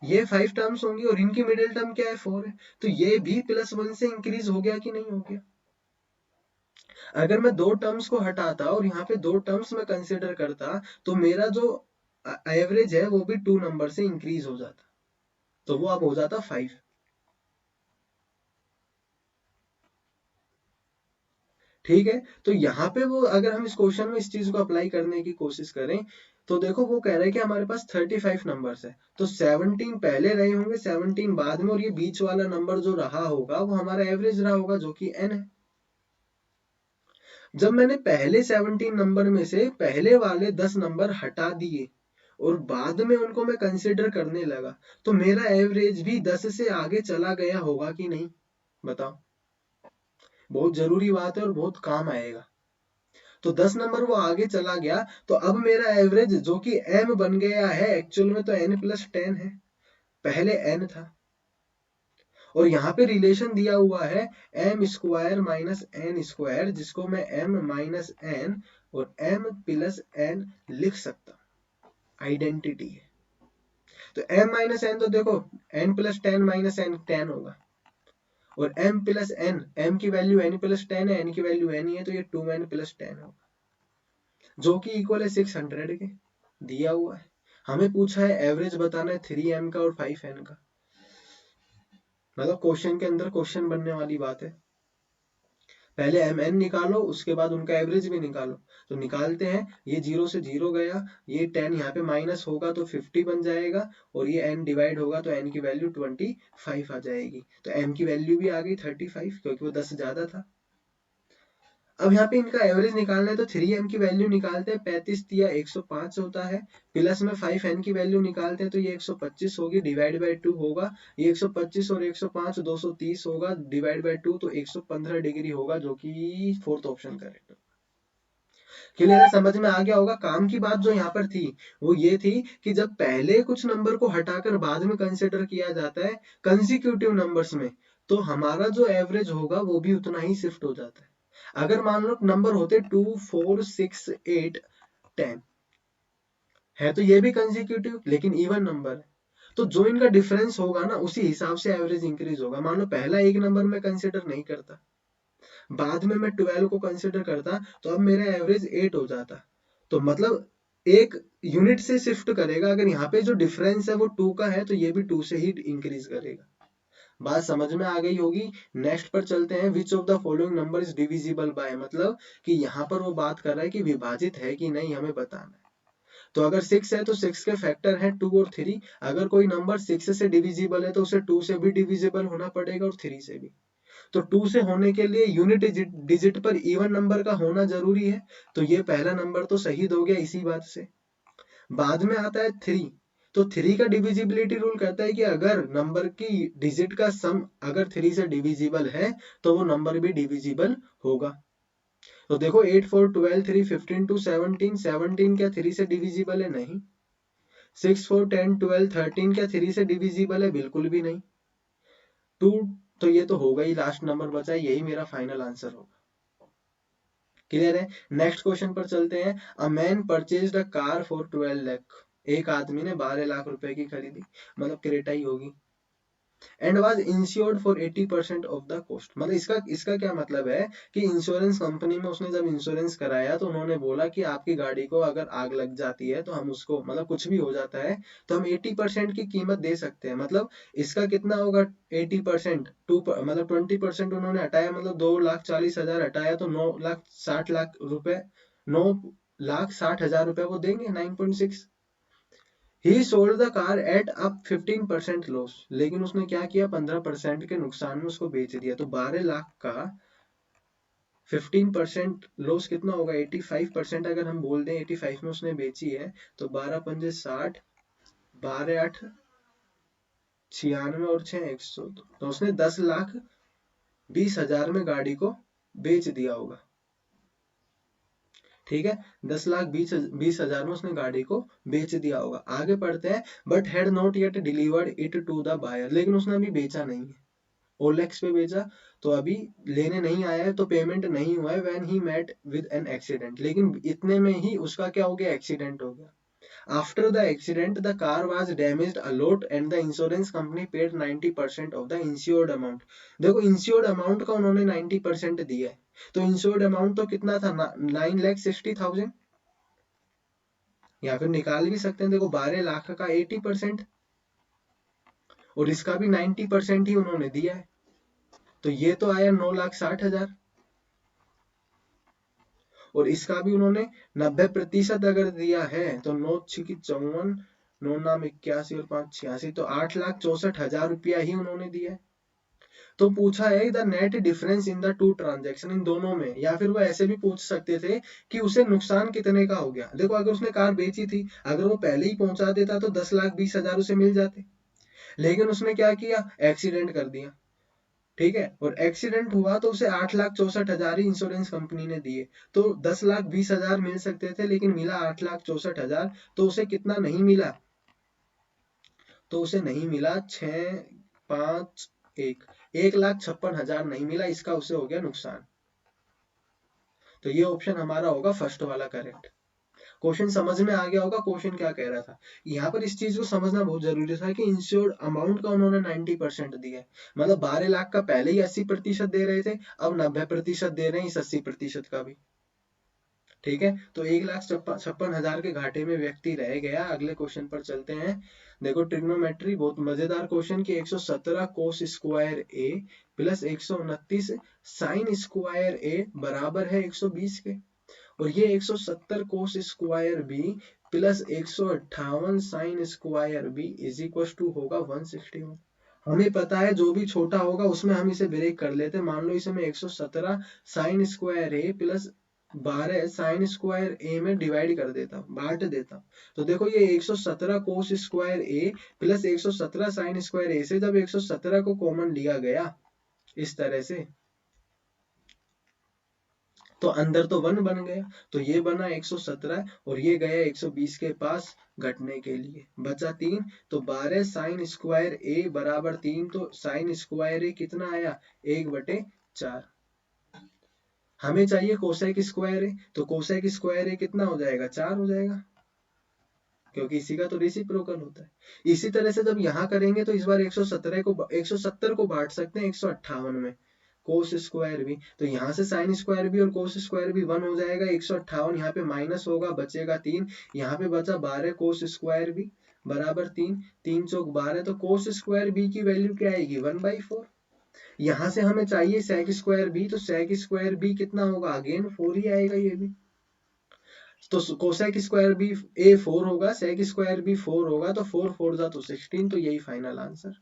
ये 5 टर्म्स होंगी और इनकी मिडिल टर्म क्या है 4 है, तो ये भी +1 से इंक्रीज हो गया कि नहीं हो गया। अगर मैं 2 टर्म्स को हटाता और यहाँ पे 2 टर्म्स में कंसिडर करता तो मेरा जो एवरेज है वो भी 2 नंबर से इंक्रीज हो जाता, तो वो अब हो जाता 5। ठीक है, तो यहाँ पे वो अगर हम इस क्वेश्चन में इस चीज को अप्लाई करने की कोशिश करें तो देखो वो कह रहे हैं कि हमारे पास 35 नंबर्स है, तो 17 पहले रहे होंगे, 17 बाद में, और ये बीच वाला नंबर जो रहा होगा वो हमारा एवरेज रहा होगा जो कि n है। जब मैंने पहले 17 नंबर में से पहले वाले 10 नंबर हटा दिए और बाद में उनको मैं कंसिडर करने लगा तो मेरा एवरेज भी 10 से आगे चला गया होगा कि नहीं, बताओ। बहुत जरूरी बात है और बहुत काम आएगा। तो 10 नंबर वो आगे चला गया तो अब मेरा एवरेज जो कि m बन गया है, एक्चुअल में तो n+10 है, पहले n था, और यहाँ पे रिलेशन दिया हुआ है m² माइनस n², जिसको मैं m माइनस n और m+n लिख सकता हूँ, आइडेंटिटी है। तो m माइनस n तो देखो n+10 माइनस n 10 होगा, और m+n, m की वैल्यू n+10 है, n की वैल्यू n ही है, तो ये 2n+10 होगा, जो कि इक्वल है 600 के, दिया हुआ है। हमें पूछा है एवरेज बताना है 3m का और 5n का, मतलब क्वेश्चन के अंदर क्वेश्चन बनने वाली बात है। पहले mn निकालो, उसके बाद उनका एवरेज भी निकालो। तो निकालते हैं, ये 0 से 0 गया, ये 10 यहाँ पे माइनस होगा तो 50 बन जाएगा, और ये n डिवाइड होगा तो n की वैल्यू 25 आ जाएगी, तो m की वैल्यू भी आ गई 35 क्योंकि वो 10 ज्यादा था। अब यहाँ पे इनका एवरेज निकालना है तो 3m की वैल्यू निकालते हैं, 35 दिया 105 होता है, प्लस में 5n की वैल्यू निकालते हैं तो ये 125 होगी, डिवाइड बाय 2 होगा, ये 125 और 105 230 होगा, डिवाइड बाय 2 तो 115 डिग्री होगा, जो कि फोर्थ ऑप्शन करेक्ट। क्लियर है, समझ में आ गया होगा। काम की बात जो यहाँ पर थी वो ये थी कि जब पहले कुछ नंबर को हटाकर बाद में कंसिडर किया जाता है कंसिक्यूटिव नंबर्स में, तो हमारा जो एवरेज होगा वो भी उतना ही शिफ्ट हो जाता है। अगर मान लो नंबर होते 2 4 6 8 10 है तो ये भी कंसिक्यूटिव लेकिन इवन नंबर है, तो जो इनका डिफरेंस होगा ना उसी हिसाब से एवरेज इंक्रीज होगा। मान लो पहला एक नंबर में कंसिडर नहीं करता, बाद में मैं 12 को कंसिडर करता तो अब मेरा एवरेज 8 हो जाता, तो मतलब एक यूनिट से शिफ्ट करेगा। अगर यहाँ पे जो डिफरेंस है वो 2 का है तो ये भी 2 से ही इंक्रीज करेगा। बात समझ में आ गई होगी। नेक्स्ट पर चलते हैं, which of the following number is divisible by, मतलब कि यहाँ पर वो बात कर रहा है कि विभाजित है कि नहीं हमें बताना है। तो अगर 6 है तो 6 के फैक्टर है 2 और 3, अगर कोई नंबर 6 से डिविजिबल है तो उसे 2 से भी डिविजिबल होना पड़ेगा और 3 से भी। तो 2 से होने के लिए यूनिट डिजिट पर इवन नंबर का होना जरूरी है, तो ये पहला नंबर तो शहीद हो गया इसी बात से। बाद में आता है 3, तो 3 का डिविजिबिलिटी रूल कहता है कि अगर नंबर की डिजिट का सम अगर 3 से डिविजिबल है तो वो नंबर भी डिविजिबल होगा। तो देखो 8 4 12 3 15 2 17, 17 क्या 3 से डिविजिबल है? नहीं। 6 4 10 12 13 क्या 3 से डिविजिबल है? बिल्कुल भी नहीं। 2, तो ये तो होगा ही, लास्ट नंबर बचा है, यही मेरा फाइनल आंसर होगा। क्लियर है। नेक्स्ट क्वेश्चन पर चलते हैं। A man purchased a car for 12 lakh, एक आदमी ने 12 लाख रुपए की खरीदी, मतलब क्रेटा ही होगी, and was insured for 80% of the cost. मतलब इसका क्या मतलब है कि इंश्योरेंस कंपनी में उसने जब इंश्योरेंस कराया तो उन्होंने बोला कि आपकी गाड़ी को अगर आग लग जाती है तो हम उसको, मतलब कुछ भी हो जाता है तो हम 80% की कीमत दे सकते हैं। मतलब इसका कितना होगा 80%, मतलब 20% उन्होंने हटाया, मतलब 2,40,000 हटाया तो 9,60,000 रुपए, 9,60,000 रुपए वो देंगे, 9.6। ही sold the car eight up 15% loss, लेकिन उसने क्या किया 15% के नुकसान में उसको बेच दिया। तो 12 लाख का 15% लॉस कितना होगा 85%, अगर हम बोल दें 85 में उसने बेची है तो 12 पंजे 60, 12 8 96 और 6 100, तो उसने 10,20,000 में गाड़ी को बेच दिया होगा। ठीक है, 10,20,000 में उसने गाड़ी को बेच दिया होगा। आगे पढ़ते हैं, but had not yet delivered it to the buyer, लेकिन उसने अभी बेचा नहीं है। OLX पे बेचा, तो अभी लेने नहीं आया है, तो पेमेंट नहीं हुआ है when he met with an accident, लेकिन इतने में ही उसका क्या हो गया, एक्सीडेंट हो गया। After the accident the car was damaged a lot and the insurance company paid 90% of the insured amount. देखो इंश्योर्ड अमाउंट का उन्होंने 90% दिया है, तो इंश्योर्ड अमाउंट तो कितना था, 9,60,000, या फिर निकाल भी सकते हैं, देखो 12 लाख का 80%, और इसका भी 90% ही उन्होंने दिया है, तो ये तो आया 9,60,000, और इसका भी उन्होंने 90% अगर दिया है, तो 9 6 54, 9 नाम 81 और 5 86, तो 8,64,000 रुपया ही उन्होंने दिया है। तो पूछा है the net difference in the two transaction, इन दोनों में, या फिर वो ऐसे भी पूछ सकते थे कि उसे नुकसान कितने का हो गया। देखो अगर उसने कार बेची थी, अगर वो पहले ही पहुंचा देता तो 10,20,000 उसे मिल जाते, लेकिन उसने क्या किया, एक्सीडेंट कर दिया, ठीक है, और एक्सीडेंट हुआ तो उसे 8,64,000 ही इंश्योरेंस कंपनी ने दिए, तो 10,20,000 मिल सकते थे, लेकिन मिला 8,64,000, तो उसे कितना नहीं मिला, तो उसे नहीं मिला 6,5,1, 1,56,000 नहीं मिला, इसका उसे हो गया नुकसान। तो ये ऑप्शन हमारा होगा फर्स्ट वाला करेक्ट। क्वेश्चन समझ में आ गया होगा, क्वेश्चन क्या कह रहा था। यहाँ पर इस चीज को समझना बहुत जरूरी था कि इंश्योर्ड अमाउंट का उन्होंने 90% दिया है, मतलब 12 लाख का पहले ही 80% दे रहे थे, अब 90% दे रहे हैं इस 80% का भी, ठीक है। तो 1,56,000 के घाटे में व्यक्ति रह गया। अगले क्वेश्चन पर चलते हैं। देखो ट्रिग्नोमेट्री बहुत मजेदार क्वेश्चन की, 117 cos square A plus 129 sine square A बराबर है 120 के, और ये 170 cos square B plus 158 sine square B is equal to होगा 161। हमें पता है जो भी छोटा होगा उसमें हम इसे ब्रेक कर लेते हैं। मान लो इसे मैं 117 sign square A plus 12 sign square ए में डिवाइड कर देता हूँ, बांट देता हूँ। तो देखो ये 117 cos square A plus 117 sign square ए से जब 117 को कॉमन लिया गया इस तरह से, तो अंदर तो 1 बन गया, तो ये बना 117 और ये गया 120 के पास घटने के लिए, बचा 3, तो 12 साइन स्क्वायर ए बराबर 3, तो साइन स्क्वायर ए कितना आया, 1/4। हमें चाहिए कोसेक स्क्वायर ए, तो कोसेक स्क्वायर ए कितना हो जाएगा, 4 हो जाएगा, क्योंकि इसी का तो रेसिप्रोकल होता है। इसी तरह से जब यहाँ करेंगे तो इस बार 170 को बांट सकते हैं 158 में, कोस स्क्वायर भी, तो यहाँ से साइन स्क्वायर भी और कोस स्क्वायर भी 1 हो जाएगा, 158 यहाँ पे माइनस होगा, बचेगा 3, यहाँ पे बचा 12 कोस स्क्वायर भी बराबर 3, 3 चौक 12, तो कोस स्क्वायर बी की वैल्यू क्या आएगी, 1/4। यहाँ से हमें चाहिए सेक स्क्वायर बी, तो सेक स्क्वायर बी कितना होगा, अगेन 4 ही आएगा ये भी, तो कोसेक स्क्वायर भी ए 4 होगा, सेक स्क्वायर भी 4 होगा, तो 4 4 जा तो 16, तो यही फाइनल आंसर।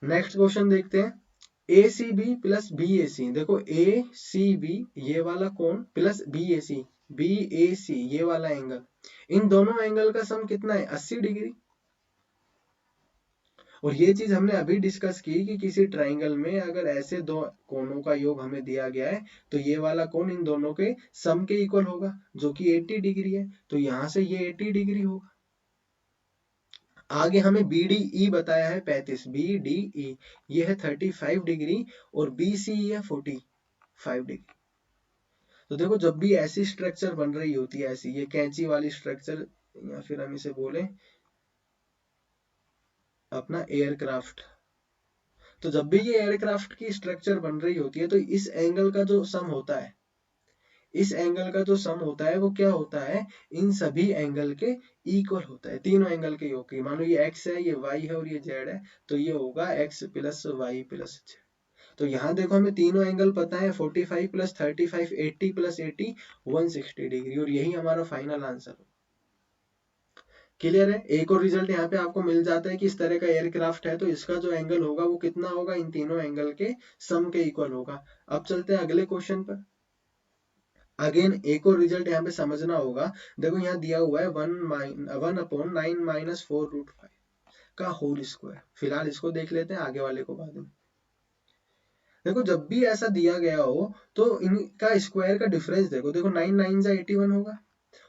नेक्स्ट क्वेश्चन देखते हैं। ए सी बी प्लस बी ए सी, देखो ए सी बी ये वाला कोण प्लस बी ए सी ये वाला एंगल, इन दोनों एंगल का सम कितना है, 80 डिग्री। और ये चीज हमने अभी डिस्कस की कि किसी ट्राइंगल में अगर ऐसे दो कोणों का योग हमें दिया गया है, तो ये वाला कोण इन दोनों के सम के इक्वल होगा, जो कि 80 डिग्री है, तो यहाँ से ये 80 डिग्री होगा। आगे हमें बी डी ई बताया है 35, बी डी ई ये है 35 डिग्री, और बी सी है 45 डिग्री। तो देखो जब भी ऐसी स्ट्रक्चर बन रही होती है, ऐसी ये कैंची वाली स्ट्रक्चर, या फिर हम इसे बोले अपना एयरक्राफ्ट, तो जब भी ये एयरक्राफ्ट की स्ट्रक्चर बन रही होती है, तो इस एंगल का जो सम होता है, इस एंगल का जो सम होता है वो क्या होता है, इन सभी एंगल के इक्वल होता है, तीनों एंगल के योग की। मान लो ये x है, ये y है और ये z है, तो ये होगा x plus y plus z। तो यहाँ देखो हमें तीनों एंगल पता है, 45 प्लस 35, 80 प्लस 80, 160 डिग्री, और यही हमारा फाइनल आंसर हो। क्लियर है। एक और रिजल्ट यहाँ पे आपको मिल जाता है कि इस तरह का एयरक्राफ्ट है, तो इसका जो एंगल होगा वो कितना होगा, इन तीनों एंगल के सम के इक्वल होगा। अब चलते हैं अगले क्वेश्चन पर। अगेन एक और रिजल्ट यहाँ पे समझना होगा। देखो यहाँ दिया हुआ है 1/9 - 4√5 का होल स्क्वायर। फिलहाल इसको देख लेते हैं, आगे वाले को बाद में। देखो जब भी ऐसा दिया गया हो तो इनका स्क्वायर का डिफरेंस देखो, 9 9 जा 81 होगा,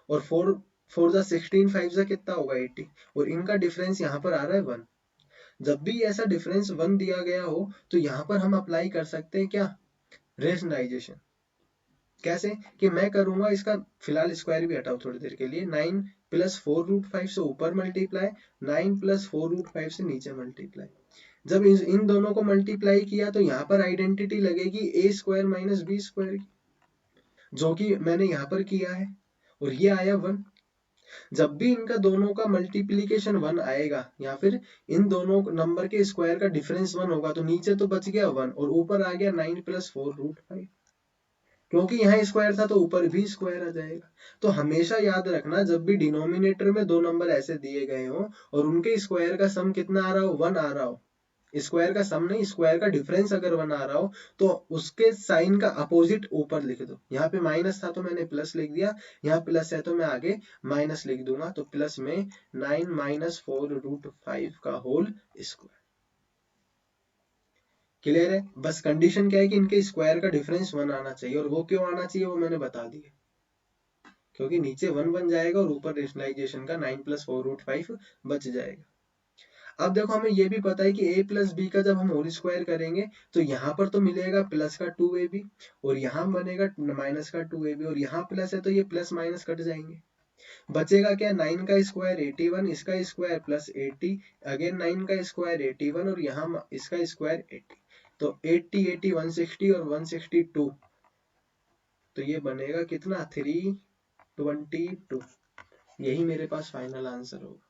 और 4 4 जा 16, 5 जा कितना होगा 80, और इनका डिफरेंस यहाँ पर आ रहा है 1। जब भी ऐसा डिफरेंस 1 दिया गया हो तो यहाँ पर हम अप्लाई कर सकते हैं क्या, रेशनलाइजेशन। कैसे कि मैं करूंगा इसका फिलहाल स्क्वायर भी हटाओ थोड़ी देर के लिए, 9 प्लस 4√5 से ऊपर मल्टीप्लाई, 9 प्लस 4√5 से नीचे मल्टीप्लाई। जब इन दोनों को मल्टीप्लाई किया तो यहाँ पर आइडेंटिटी लगेगी ए स्क्वायर माइनस बी स्क्वायर की, जो कि मैंने यहाँ पर किया है, और ये आया 1। जब भी इनका दोनों का मल्टीप्लीकेशन 1 आएगा या फिर इन दोनों नंबर के स्क्वायर का डिफरेंस 1 होगा तो नीचे तो बच गया 1 और ऊपर आ गया 9 प्लस 4√5, क्योंकि यहाँ स्क्वायर था तो ऊपर भी स्क्वायर आ जाएगा। तो हमेशा याद रखना जब भी डिनोमिनेटर में दो नंबर ऐसे दिए गए हो और उनके स्क्वायर का सम कितना आ रहा हो, 1 आ रहा हो, स्क्वायर का सम नहीं, स्क्वायर का डिफरेंस अगर 1 आ रहा हो तो उसके साइन का अपोजिट ऊपर लिख दो। यहाँ पे माइनस था तो मैंने प्लस लिख दिया, यहाँ प्लस है तो मैं आगे माइनस लिख दूंगा, तो प्लस में 9 माइनस 4√5 का होल स्क्वायर। क्लियर है? बस कंडीशन क्या है कि इनके स्क्वायर का डिफरेंस 1 आना चाहिए, और वो क्यों आना चाहिए वो मैंने बता दिया, क्योंकि नीचे 1 बन जाएगा और ऊपर रेशनलाइजेशन का 9 प्लस 4√5 बच जाएगा। अब देखो हमें ये भी पता है कि a प्लस बी का जब हम होल स्क्वायर करेंगे तो यहाँ पर तो मिलेगा प्लस का 2ab और यहाँ बनेगा माइनस का 2ab, और यहाँ प्लस है तो ये प्लस माइनस कट जाएंगे, बचेगा क्या, 9 का स्क्वायर 81, इसका स्क्वायर प्लस 80, अगेन 9 का स्क्वायर 81 और यहाँ इसका स्क्वायर 80, तो 80 80 160 और 162, तो ये बनेगा कितना 322। यही मेरे पास फाइनल आंसर होगा।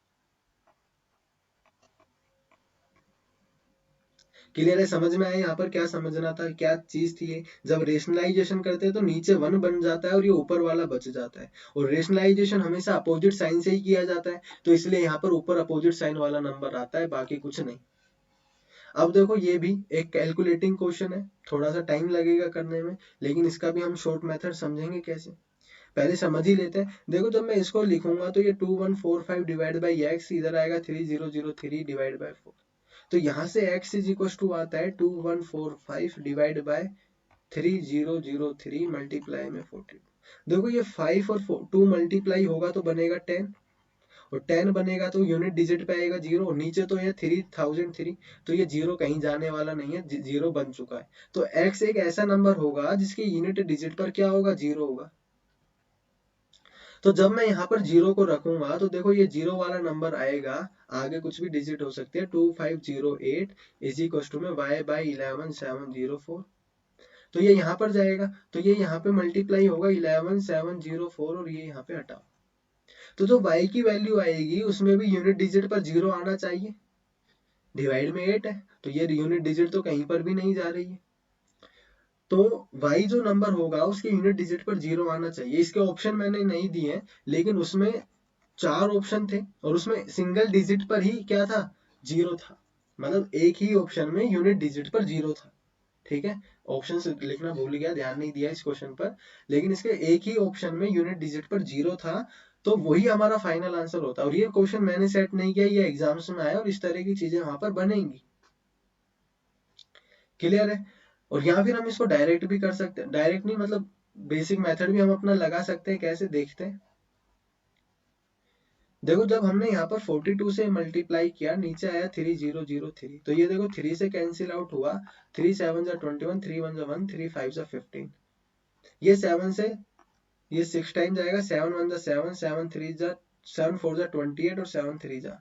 क्लियर है? समझ में आया यहाँ पर क्या समझना था, क्या चीज थी ये। जब रेशनलाइजेशन करते हैं तो नीचे 1 बन जाता है और ये ऊपर वाला बच जाता है, और रेशनलाइजेशन हमेशा अपोजिट साइन से ही किया जाता है, तो इसलिए यहाँ पर ऊपर अपोजिट साइन वाला नंबर आता है, बाकी कुछ नहीं। अब देखो ये भी एक कैलकुलेटिंग क्वेश्चन है, थोड़ा सा टाइम लगेगा करने में, लेकिन इसका भी हम शॉर्ट मेथड समझेंगे कैसे, पहले समझ ही लेते हैं। देखो जब मैं इसको लिखूंगा तो ये 2145 डिवाइड बाई एक्स, इधर आएगा 3003 डिवाइड बाई 4, तो यहाँ से x इज इक्वल टू आता है 2145 डिवाइड बाय 3003 मल्टीप्लाई में 42। देखो ये 5 और 2 मल्टीप्लाई होगा तो बनेगा 10, और 10 बनेगा तो यूनिट डिजिट पे आएगा 0, और नीचे तो ये 3003, तो ये 0 कहीं जाने वाला नहीं है, 0 बन चुका है। तो x एक ऐसा नंबर होगा जिसके यूनिट डिजिट पर क्या होगा, 0 होगा। तो जब मैं यहाँ पर 0 को रखूंगा तो देखो ये 0 वाला नंबर आएगा, आगे कुछ भी डिजिट हो सकती है, 2508 इज इक्वल टू में y बाई 11704, तो ये यहाँ पर जाएगा, तो ये यहाँ पे मल्टीप्लाई होगा 11704 और ये यहाँ पे हटाओ, तो जो y की वैल्यू आएगी उसमें भी यूनिट डिजिट पर 0 आना चाहिए, डिवाइड में 8 है तो ये यूनिट डिजिट तो कहीं पर भी नहीं जा रही है, तो y जो नंबर होगा उसके यूनिट डिजिट पर 0 आना चाहिए। इसके ऑप्शन मैंने नहीं दिए हैं, लेकिन उसमें 4 ऑप्शन थे और उसमें सिंगल डिजिट पर ही क्या था, 0 था, मतलब एक ही ऑप्शन में यूनिट डिजिट पर 0 था। ठीक है, ऑप्शन लिखना भूल गया, ध्यान नहीं दिया इस क्वेश्चन पर, लेकिन इसके एक ही ऑप्शन में यूनिट डिजिट पर 0 था, तो वही हमारा फाइनल आंसर होता है। और ये क्वेश्चन मैंने सेट नहीं किया, ये एग्जाम्स में आया और इस तरह की चीजें वहां पर बनेंगी। क्लियर है? और यहाँ फिर हम इसको डायरेक्ट भी कर सकते हैं, डायरेक्ट नहीं मतलब बेसिक मेथड भी हम अपना लगा सकते हैं, कैसे देखते हैं। देखो जब हमने यहाँ पर 42 से मल्टीप्लाई किया, नीचे आया 3003, तो ये देखो 3 से कैंसिल आउट हुआ, 3 7 जा 21, 3 1 जा 1, 3 5 जा 15, ये 7 से ये 6 टाइम जाएगा, 7 1 जा 7, 7 3 जा 7 4 जा 28 और 7 3 जा,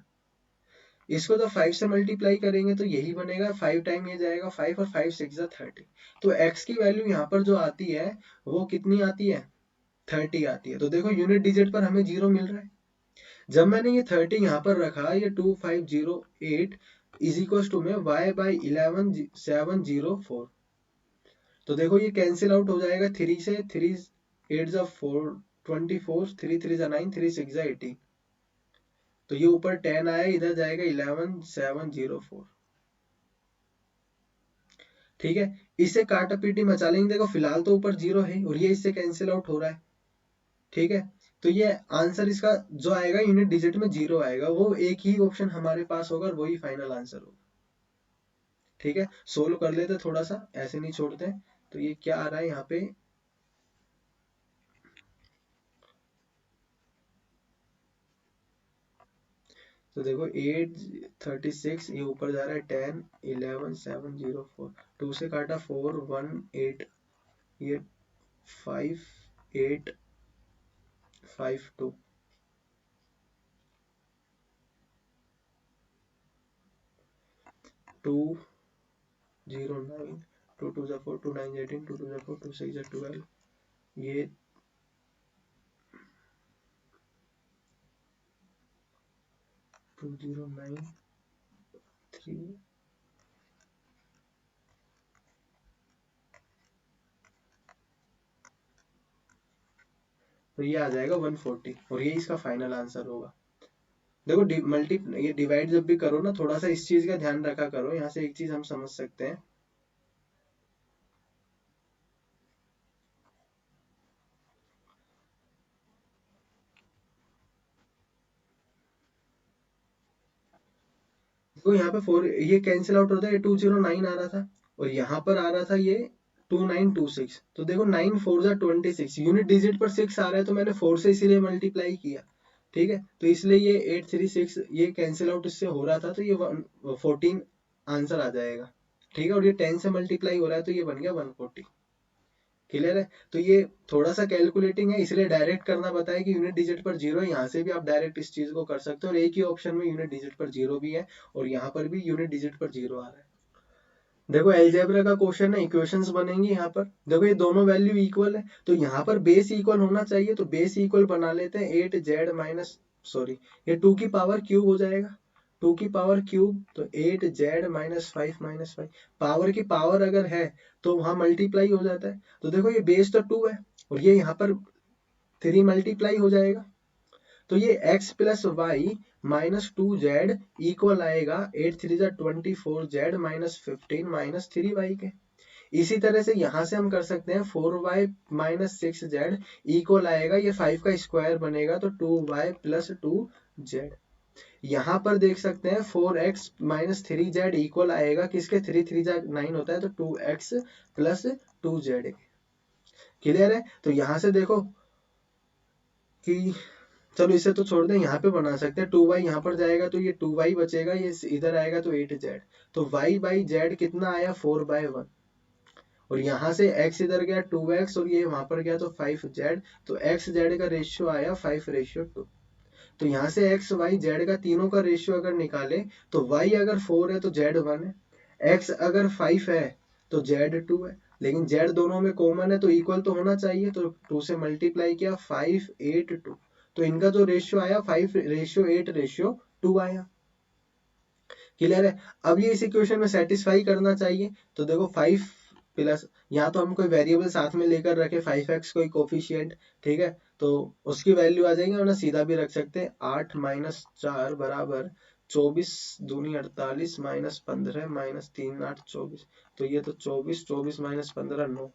इसको जब 5 से मल्टीप्लाई करेंगे तो यही बनेगा, 5 टाइम ये जाएगा 5 और 5 6 जा 30, तो x की वैल्यू यहाँ पर जो आती है वो कितनी आती है, 30 आती है। तो देखो यूनिट डिजिट पर हमें 0 मिल रहा है, जब मैंने ये 30 यहाँ पर रखा, ये 2508 इज इक्वल टू में y बाई 11704, तो देखो ये कैंसिल आउट हो जाएगा, 3 से 3 8 जा 4 24, 3 3 जा 9, 3 6 जा 18, तो ये ऊपर 10 आया, इधर जाएगा 11704। ठीक है, इसे काटा पीटी मचा लेंगे, देखो फिलहाल तो ऊपर 0 है और ये इससे कैंसिल आउट हो रहा है। ठीक है, तो ये आंसर इसका जो आएगा यूनिट डिजिट में 0 आएगा, वो एक ही ऑप्शन हमारे पास होगा और वही फाइनल आंसर होगा। ठीक है, सोल्व कर लेते थोड़ा सा, ऐसे नहीं छोड़ते। तो ये क्या आ रहा है यहाँ पे, तो देखो 836, ये ऊपर जा रहा है 10 11 704, 2 से काटा 4 1 8, ये 5 8 5 2, 2 0 9, 2 2 जा 4, 2 9 18, 2 2 जा 4, 2 6 जा 12, ये 2 0 9 3, तो ये आ जाएगा 140 और ये इसका फाइनल आंसर होगा। देखो ये डिवाइड जब भी करो ना, थोड़ा सा इस चीज का ध्यान रखा करो। यहाँ से एक चीज हम समझ सकते हैं, देखो यहाँ पे 4 ये कैंसिल आउट होता है, ये 209 आ रहा था और यहाँ पर आ रहा था ये 2926। तो देखो 9 4 जा 26, यूनिट डिजिट पर 6 आ रहा है तो मैंने 4 से इसीलिए मल्टीप्लाई किया। ठीक है, तो इसलिए ये 836 ये कैंसिल आउट इससे हो रहा था, तो ये 14 आंसर आ जाएगा। ठीक है, और ये 10 से मल्टीप्लाई हो रहा है तो ये बन गया 140। क्लियर है, तो ये थोड़ा सा कैलकुलेटिंग है, इसलिए डायरेक्ट करना बताया कि यूनिट डिजिट पर जीरो है। यहाँ से भी आप डायरेक्ट इस चीज को कर सकते हो और एक ही ऑप्शन में यूनिट डिजिट पर जीरो भी है और यहाँ पर भी यूनिट डिजिट पर जीरो आ रहा है। देखो अलजेब्रा का क्वेश्चन है, इक्वेशंस बनेंगी यहाँ पर। देखो ये दोनों वैल्यू इक्वल है तो यहाँ पर बेस इक्वल होना चाहिए, तो बेस इक्वल बना लेते हैं। 8z माइनस सॉरी ये 2 की पावर क्यूब हो जाएगा, 2 की पावर क्यूब, तो 8z माइनस 5 पावर की पावर अगर है तो वहां मल्टीप्लाई हो जाता है। तो देखो ये बेस तो 2 है और ये यहाँ पर 3 मल्टीप्लाई हो जाएगा, तो ये x plus y minus 2z equal आएगा 8 3 जा 24z माइनस 15 माइनस 3y के। इसी तरह से यहां से हम कर सकते हैं 4y माइनस 6z इक्वल आएगा, ये 5 का स्क्वायर बनेगा तो 2y प्लस 2z। यहाँ पर देख सकते हैं 4x माइनस 3z इक्वल आएगा किसके, 3 3 जा 9 होता है तो 2x प्लस 2z। क्लियर है, तो यहाँ से देखो कि चलो इसे तो छोड़ दें, यहाँ पे बना सकते हैं 2y यहाँ पर जाएगा तो ये 2y बचेगा, ये इधर आएगा तो 8z, तो y बाई z कितना आया 4/1 और यहाँ से x इधर गया 2x और ये वहां पर गया तो 5z, तो x z का रेशियो आया 5:2। तो यहाँ से x y z का तीनों का रेशियो अगर निकाले तो y अगर 4 है तो z 1 है, x अगर 5 है तो z 2 है, लेकिन z दोनों में कॉमन है तो इक्वल तो होना चाहिए, तो 2 से मल्टीप्लाई किया 5 8 2, तो इनका जो रेशियो आया 5:8:2 आया। क्लियर है, अब ये इस इक्वेशन में सेटिस्फाई करना चाहिए, तो देखो 5 प्लस, यहाँ तो हम कोई वेरिएबल साथ में लेकर रखे 5x कोई कोफिशिएंट, ठीक है, तो उसकी वैल्यू आ जाएगी, वरना सीधा भी रख सकते हैं 8 माइनस 4 बराबर 24 दूनी 48 माइनस 15 माइनस 3 8 24, तो ये तो 24 24 माइनस 15 9,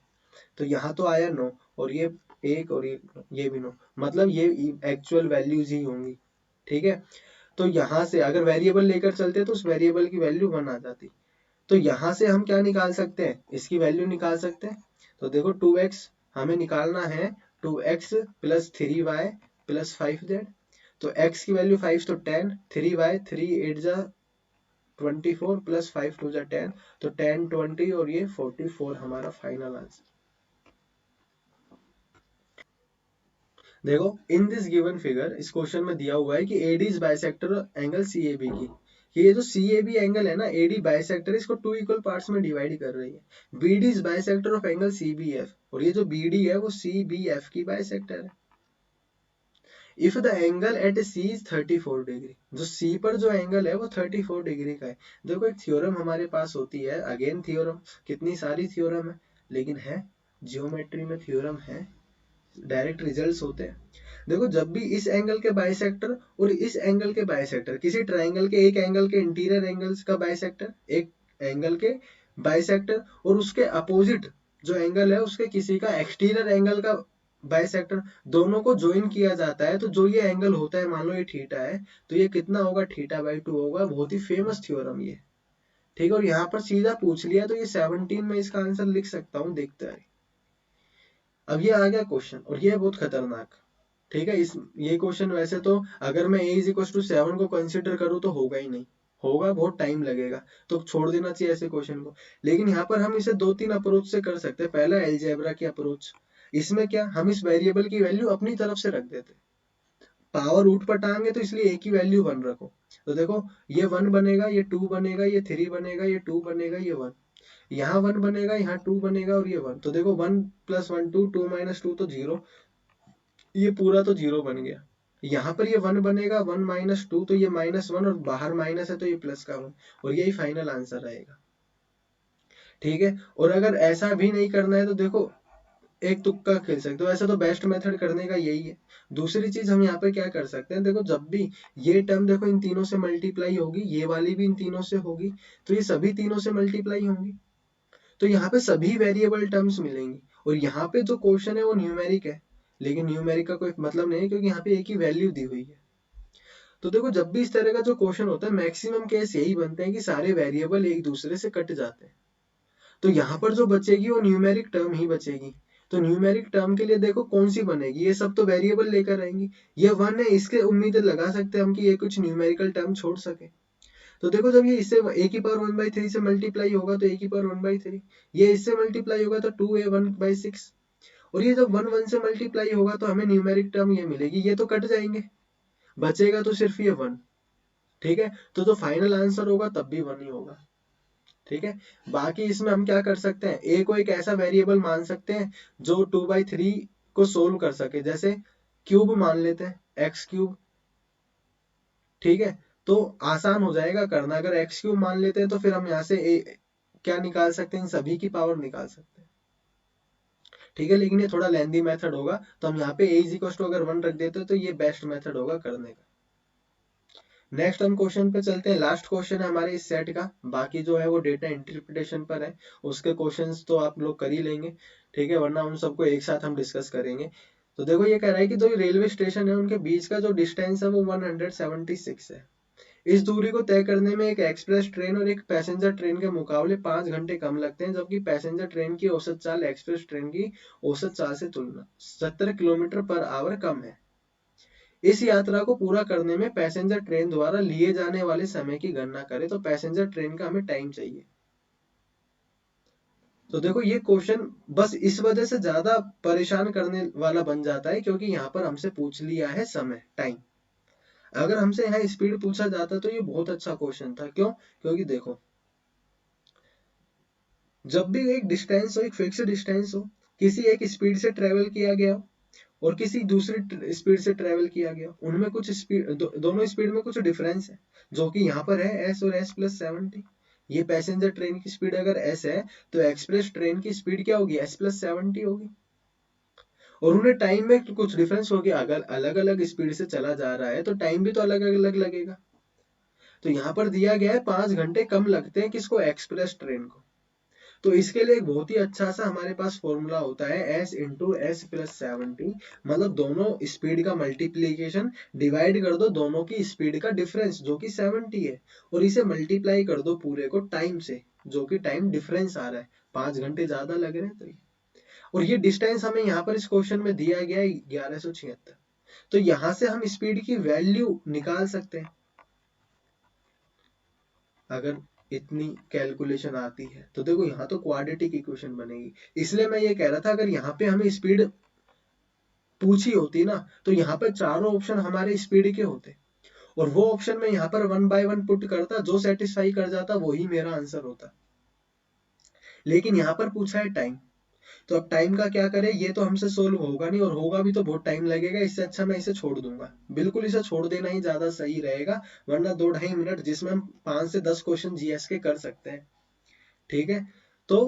तो यहाँ तो आया 9 और ये 1 और ये भी 9, मतलब ये एक्चुअल वैल्यूज ही होंगी। ठीक है, तो यहाँ से अगर वेरिएबल लेकर चलते तो उस वेरिएबल की वैल्यू 1 आ जाती। तो यहाँ से हम क्या निकाल सकते हैं, इसकी वैल्यू निकाल सकते हैं। तो देखो 2x हमें निकालना है, 2x plus 3y plus 5z, तो x की वैल्यू 5 तो 10, 3y 3 8 जा 24 प्लस 5 2 जा 10, तो 10 20 और ये 44 हमारा फाइनल आंसर। देखो इन दिस गिवन फिगर, इस क्वेश्चन में दिया हुआ है कि AD is bisector angle CAB की। ये जो CAB एंगल है ना, AD बाइसेक्टर, इसको 2 इक्वल पार्ट्स में डिवाइड कर रही है। BD is bisector of angle CBF, और ये जो BD है वो CBF की बाइसेक्टर है। If the angle at C is 34 degree, जो C पर जो एंगल है वो 34 डिग्री का है। देखो एक थ्योरम हमारे पास होती है, अगेन थ्योरम, कितनी सारी थ्योरम है, लेकिन है जियोमेट्री में थ्योरम है, डायरेक्ट रिजल्ट्स होते हैं। देखो जब भी इस एंगल के बाइसेक्टर और इस एंगल के बाइसेक्टर, किसी ट्राइंगल के एक एंगल के इंटीरियर एंगल्स का बाइसेक्टर, एक एंगल के बाइसेक्टर और उसके अपोजिट जो एंगल है उसके किसी का एक्सटीरियर एंगल का बाइसेक्टर, दोनों को ज्वाइन किया जाता है, तो जो ये एंगल होता है, मान लो ये थीटा है, तो ये कितना होगा, θ/2 होगा। बहुत ही फेमस थ्योरम ये, ठीक है, और यहाँ पर सीधा पूछ लिया तो ये 17 में इसका आंसर लिख सकता हूँ, देखते हैं। अब ये आ गया क्वेश्चन और ये बहुत खतरनाक, ठीक है। इस ये क्वेश्चन वैसे तो अगर मैं a इज इक्वल टू 7 को कंसिडर करूँ तो होगा ही नहीं, होगा बहुत टाइम लगेगा, तो छोड़ देना चाहिए ऐसे क्वेश्चन को। लेकिन यहाँ पर हम इसे 2-3 अप्रोच से कर सकते हैं। पहला एलजेब्रा की अप्रोच, इसमें क्या हम इस वेरिएबल की वैल्यू अपनी तरफ से रख देते, पावर ऊट पटाएंगे तो इसलिए एक ही वैल्यू 1 रखो। तो देखो ये 1 बनेगा, ये 2 बनेगा, ये 3 बनेगा, ये 2 बनेगा, ये 1, यहाँ 1 बनेगा, यहाँ 2 बनेगा और ये 1। तो देखो 1 + 1 2, 2 - 2 तो 0, ये पूरा तो 0 बन गया। यहाँ पर ये 1 बनेगा, 1 - 2 तो ये -1 और बाहर माइनस है तो ये प्लस का 1, और यही फाइनल आंसर आएगा। ठीक है। और अगर ऐसा भी नहीं करना है तो देखो एक तुक्का खेल सकते हो, ऐसा तो बेस्ट मेथड करने का यही है। दूसरी चीज हम यहाँ पे क्या कर सकते हैं, देखो जब भी ये टर्म देखो इन तीनों से मल्टीप्लाई होगी, ये वाली भी इन तीनों से होगी, तो ये सभी तीनों से मल्टीप्लाई होंगी, तो यहाँ पे सभी वेरिएबल टर्म्स मिलेंगी। और यहाँ पे जो क्वेश्चन है वो न्यूमेरिक है, लेकिन न्यूमेरिक का कोई मतलब नहीं है क्योंकि यहाँ पे एक ही वैल्यू दी हुई है। तो देखो जब भी इस तरह का जो क्वेश्चन होता है मैक्सिमम केस यही बनते हैं कि सारे वेरिएबल एक दूसरे से कट जाते हैं, तो यहाँ पर जो बचेगी वो न्यूमेरिक टर्म ही बचेगी। तो न्यूमेरिक टर्म के लिए देखो कौन सी बनेगी, ये सब तो वेरिएबल लेकर आएंगी, ये 1 है, इसके उम्मीद लगा सकते हैं हम कि ये कुछ न्यूमेरिकल टर्म छोड़ सके। तो देखो जब ये इससे a की पावर 1/3 से मल्टीप्लाई होगा तो a की पावर 1/3, ये इससे मल्टीप्लाई होगा तो 2a 1/6, और ये जब 1 1 से मल्टीप्लाई होगा तो हमें न्यूमेरिक टर्म ये मिलेगी, ये तो कट जाएंगे, बचेगा तो सिर्फ ये 1। ठीक है। तो जो फाइनल आंसर होगा तब भी 1 ही होगा। ठीक है। बाकी इसमें हम क्या कर सकते हैं, a को एक ऐसा वेरिएबल मान सकते हैं जो 2/3 को सोल्व कर सके, जैसे क्यूब मान लेते हैं, x3। ठीक है। तो आसान हो जाएगा करना, अगर x3 मान लेते हैं तो फिर हम यहाँ से क्या निकाल सकते हैं, इन सभी की पावर निकाल सकते हैं। ठीक है। लेकिन ये थोड़ा लेंदी मेथड होगा, तो हम यहाँ पे a इज इक्वल टू अगर 1 रख देते हैं तो ये बेस्ट मेथड होगा करने का। नेक्स्ट हम क्वेश्चन पे चलते हैं, लास्ट क्वेश्चन है हमारे इस सेट का, बाकी जो है वो डेटा इंटरप्रिटेशन पर है, उसके क्वेश्चंस तो आप लोग कर ही लेंगे। ठीक है, वरना उन सबको एक साथ हम डिस्कस करेंगे। तो देखो ये कह रहा है कि जो रेलवे स्टेशन है उनके बीच का जो डिस्टेंस है वो 176 है। इस दूरी को तय करने में एक एक्सप्रेस ट्रेन और एक पैसेंजर ट्रेन के मुकाबले 5 घंटे कम लगते हैं, जबकि पैसेंजर ट्रेन की औसत चाल एक्सप्रेस ट्रेन की औसत चाल से तुलना 70 किलोमीटर पर आवर कम है। इस यात्रा को पूरा करने में पैसेंजर ट्रेन द्वारा लिए जाने वाले समय की गणना करें, तो पैसेंजर ट्रेन का हमें टाइम चाहिए। तो देखो ये क्वेश्चन बस इस वजह से ज्यादा परेशान करने वाला बन जाता है क्योंकि यहाँ पर हमसे पूछ लिया है समय, टाइम। अगर हमसे यहाँ स्पीड पूछा जाता तो ये बहुत अच्छा क्वेश्चन था। क्यों? क्योंकि देखो जब भी एक डिस्टेंस हो, एक फिक्स्ड डिस्टेंस हो, किसी एक स्पीड से ट्रेवल किया गया और किसी दूसरी स्पीड से ट्रेवल किया गया, उनमें कुछ स्पीड दोनों स्पीड में कुछ डिफरेंस है, जो कि यहाँ पर है s और s+70। ये पैसेंजर ट्रेन की स्पीड अगर s है तो एक्सप्रेस ट्रेन की स्पीड क्या होगी, s+70 होगी। और उन्हें टाइम में कुछ डिफरेंस हो गया, अगर अलग अलग स्पीड से चला जा रहा है तो टाइम भी तो अलग अलग लगेगा। तो यहाँ पर दिया गया है 5 घंटे कम लगते हैं, किसको, एक्सप्रेस ट्रेन को। तो इसके लिए एक बहुत ही अच्छा सा हमारे पास फॉर्मूला होता है, s इंटू s+70, मतलब दोनों स्पीड का मल्टीप्लीकेशन, डिवाइड कर दो दोनों की स्पीड का डिफरेंस जो कि 70 है, और इसे मल्टीप्लाई कर दो पूरे को टाइम से, जो कि टाइम डिफरेंस आ रहा है, 5 घंटे ज्यादा लग रहे हैं तो ये। और ये डिस्टेंस हमें यहाँ पर इस क्वेश्चन में दिया गया है 1176, तो यहाँ से हम स्पीड की वैल्यू निकाल सकते हैं अगर इतनी कैलकुलेशन आती है। तो देखो यहाँ तो क्वाड्रेटिक इक्वेशन बनेगी, इसलिए मैं ये कह रहा था अगर यहाँ पे हमें स्पीड पूछी होती ना तो यहाँ पे चारों ऑप्शन हमारे स्पीड के होते, और वो ऑप्शन में यहाँ पर 1 बाय 1 पुट करता, जो सेटिस्फाई कर जाता वही मेरा आंसर होता। लेकिन यहाँ पर पूछा है टाइम, तो अब टाइम का क्या करें, ये तो हमसे सोल्व होगा नहीं, और होगा भी तो बहुत टाइम लगेगा, इससे अच्छा मैं इसे छोड़ दूंगा, बिल्कुल इसे छोड़ देना ही ज्यादा सही रहेगा, वरना 2-2.5 मिनट जिसमें हम 5 से 10 क्वेश्चन जीएस के कर सकते हैं। ठीक है। तो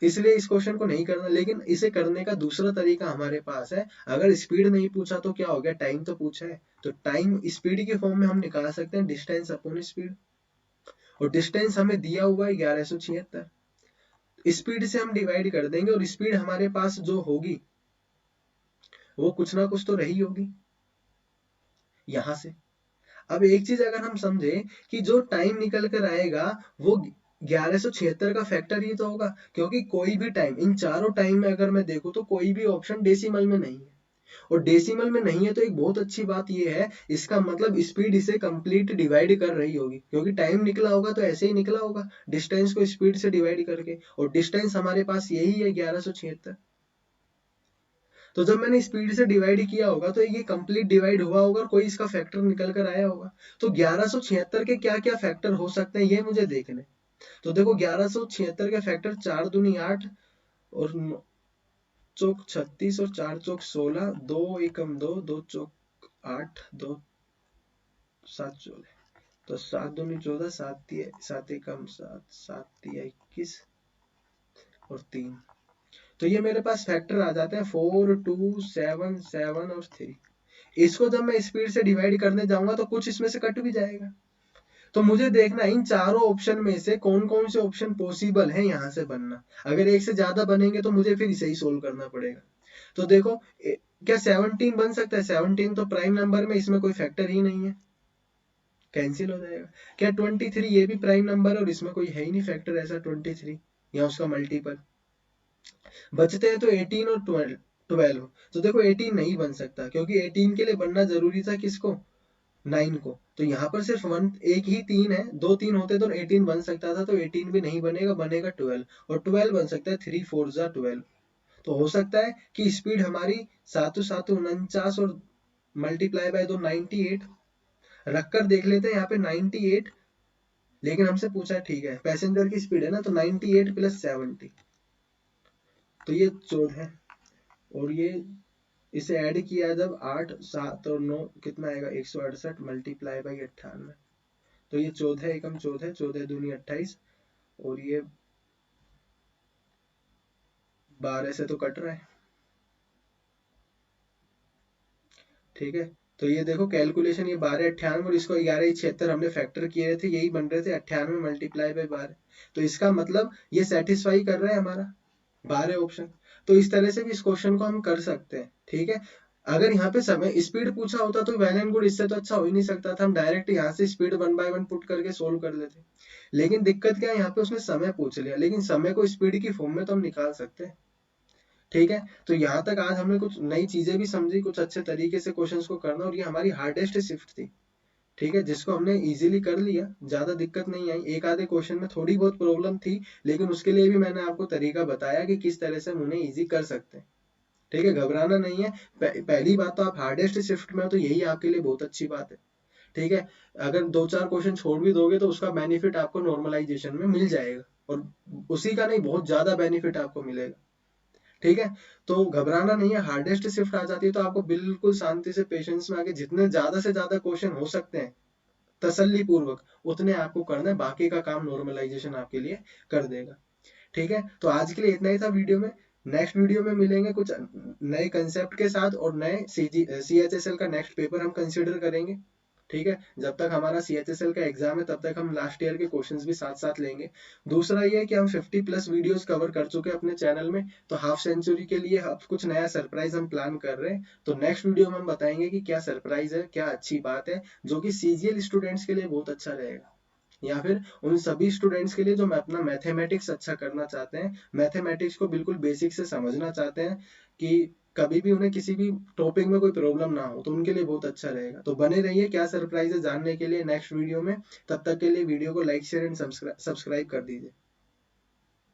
इसलिए इस क्वेश्चन को नहीं करना, लेकिन इसे करने का दूसरा तरीका हमारे पास है। अगर स्पीड नहीं पूछा तो क्या हो गया, टाइम तो पूछा है, तो टाइम स्पीड के फॉर्म में हम निकाल सकते हैं डिस्टेंस अपॉन स्पीड, और डिस्टेंस हमें दिया हुआ है 1176, स्पीड से हम डिवाइड कर देंगे और स्पीड हमारे पास जो होगी वो कुछ ना कुछ तो रही होगी यहां से। अब एक चीज अगर हम समझे कि जो टाइम निकल कर आएगा वो 1176 का फैक्टर ही तो होगा, क्योंकि कोई भी टाइम, इन चारों टाइम में अगर मैं देखूं तो कोई भी ऑप्शन डेसिमल में नहीं है, और डेसिमल में नहीं है तो एक बहुत अच्छी बात ये है, इसका मतलब स्पीड इसे कंप्लीट डिवाइड कर रही होगी, क्योंकि टाइम निकला होगा तो ऐसे ही निकला होगा डिस्टेंस को स्पीड से डिवाइड करके, और डिस्टेंस हमारे पास यही है 1176। तो जब मैंने स्पीड से डिवाइड किया होगा तो ये कंप्लीट डिवाइड हुआ होगा और कोई इसका फैक्टर निकल कर आया होगा। तो 1176 के क्या क्या फैक्टर हो सकते हैं ये मुझे देखने। तो देखो 1176 के फैक्टर 4 दूनी 8 और चौक 36 और 4 चौक 16, 2 एकम 2, 2 चौक 8, 2 7 14, तो 7 दूनी 14, 7 एकम 7, 7 तिया 21 और 3। तो ये मेरे पास फैक्टर आ जाते हैं 4 2 7 7 और 3। इसको जब मैं स्पीड से डिवाइड करने जाऊंगा तो कुछ इसमें से कट भी जाएगा। तो मुझे देखना इन चारों ऑप्शन में से कौन कौन से ऑप्शन पॉसिबल है यहाँ से बनना। अगर एक से ज्यादा बनेंगे तो मुझे फिर इसे ही सोल्व करना पड़ेगा। तो देखो क्या 17 बन सकता है? 17 तो प्राइम नंबर में, इसमें कोई फैक्टर ही नहीं है, कैंसिल हो जाएगा। क्या 23? ये भी प्राइम नंबर और इसमें कोई है ही नहीं फैक्टर ऐसा 23 या उसका मल्टीपल। बचते हैं तो 18 और 12। तो देखो 18 नहीं बन सकता, क्योंकि 18 के लिए बनना जरूरी था किसको? 9 को। तो यहाँ पर सिर्फ एक ही 3 है, 2 3 होते तो 18 बन सकता था, तो 18 भी नहीं बनेगा, बनेगा 12। और 12 बन सकता है 3 4 जा 12। तो हो सकता है कि स्पीड हमारी 7 7 49 और मल्टीप्लाई बाय 2 98 रखकर देख लेते हैं यहाँ पे 98। लेकिन हमसे पूछा है, ठीक है पैसेंजर की स्पीड है ना, तो 98 प्लस 70, तो ये 14। और ये इसे ऐड किया जब 8 7 और 9 कितना आएगा? 168 मल्टीप्लाई बाई 98। तो ये 14 एकम 14, 14 दूनी 28 और ये 12 से तो कट रहा है, ठीक है। तो ये देखो कैलकुलेशन, ये 12 98 और इसको 11 76 हमने फैक्टर किए थे, यही बन रहे थे 98 मल्टीप्लाई बाई 12। तो इसका मतलब ये सेटिस्फाई कर रहा है हमारा 12 ऑप्शन। तो इस तरह से भी इस क्वेश्चन को हम कर सकते हैं, ठीक है। अगर यहाँ पे समय स्पीड पूछा होता तो वेल एंड गुड, इससे तो अच्छा हो ही नहीं सकता था, हम डायरेक्ट यहाँ से स्पीड 1 बाय 1 पुट करके सोल्व कर लेते। लेकिन दिक्कत क्या है, यहाँ पे उसने समय पूछ लिया, लेकिन समय को स्पीड की फॉर्म में तो हम निकाल सकते हैं, ठीक है। तो यहाँ तक आज हमने कुछ नई चीजें भी समझी, कुछ अच्छे तरीके से क्वेश्चंस को करना, और ये हमारी हार्डेस्ट शिफ्ट थी, ठीक है, जिसको हमने इजीली कर लिया, ज्यादा दिक्कत नहीं आई। एक आधे क्वेश्चन में थोड़ी बहुत प्रॉब्लम थी, लेकिन उसके लिए भी मैंने आपको तरीका बताया कि किस तरह से हम उन्हें इजी कर सकते हैं, ठीक है। घबराना नहीं है। पहली बात तो आप हार्डेस्ट शिफ्ट में हो, तो यही आपके लिए बहुत अच्छी बात है, ठीक है। अगर 2 4 क्वेश्चन छोड़ भी दोगे तो उसका बेनिफिट आपको नॉर्मलाइजेशन में मिल जाएगा, और उसी का नहीं बहुत ज्यादा बेनिफिट आपको मिलेगा, ठीक है। तो घबराना नहीं है, हार्डेस्ट शिफ्ट आ जाती है तो आपको बिल्कुल शांति से पेशेंस में आके जितने ज्यादा से ज्यादा क्वेश्चन हो सकते हैं तसल्ली पूर्वक उतने आपको करना है, बाकी का काम नॉर्मलाइजेशन आपके लिए कर देगा, ठीक है। तो आज के लिए इतना ही था वीडियो में। नेक्स्ट वीडियो में मिलेंगे कुछ नए कंसेप्ट के साथ, और नए CHSL का नेक्स्ट पेपर हम कंसिडर करेंगे, ठीक है। जब तक हमारा CHSL का एग्जाम है तब तक हम लास्ट ईयर के क्वेश्चंस भी साथ साथ लेंगे। दूसरा ये है कि हम 50+ वीडियोस कवर कर चुके हैं अपने चैनल में, तो हाफ सेंचुरी के लिए अब कुछ नया सरप्राइज हम प्लान कर रहे हैं। तो नेक्स्ट वीडियो में हम बताएंगे कि क्या सरप्राइज है, क्या अच्छी बात है, जो कि CGL स्टूडेंट्स के लिए बहुत अच्छा रहेगा, या फिर उन सभी स्टूडेंट्स के लिए जो अपना मैथमेटिक्स अच्छा करना चाहते हैं, मैथमेटिक्स को बिल्कुल बेसिक से समझना चाहते हैं, कि कभी भी उन्हें किसी भी टॉपिक में कोई प्रॉब्लम ना हो, तो उनके लिए बहुत अच्छा रहेगा। तो बने रहिए क्या सरप्राइज है जानने के लिए नेक्स्ट वीडियो में। तब तक के लिए वीडियो को लाइक शेयर एंड सब्सक्राइब कर दीजिए।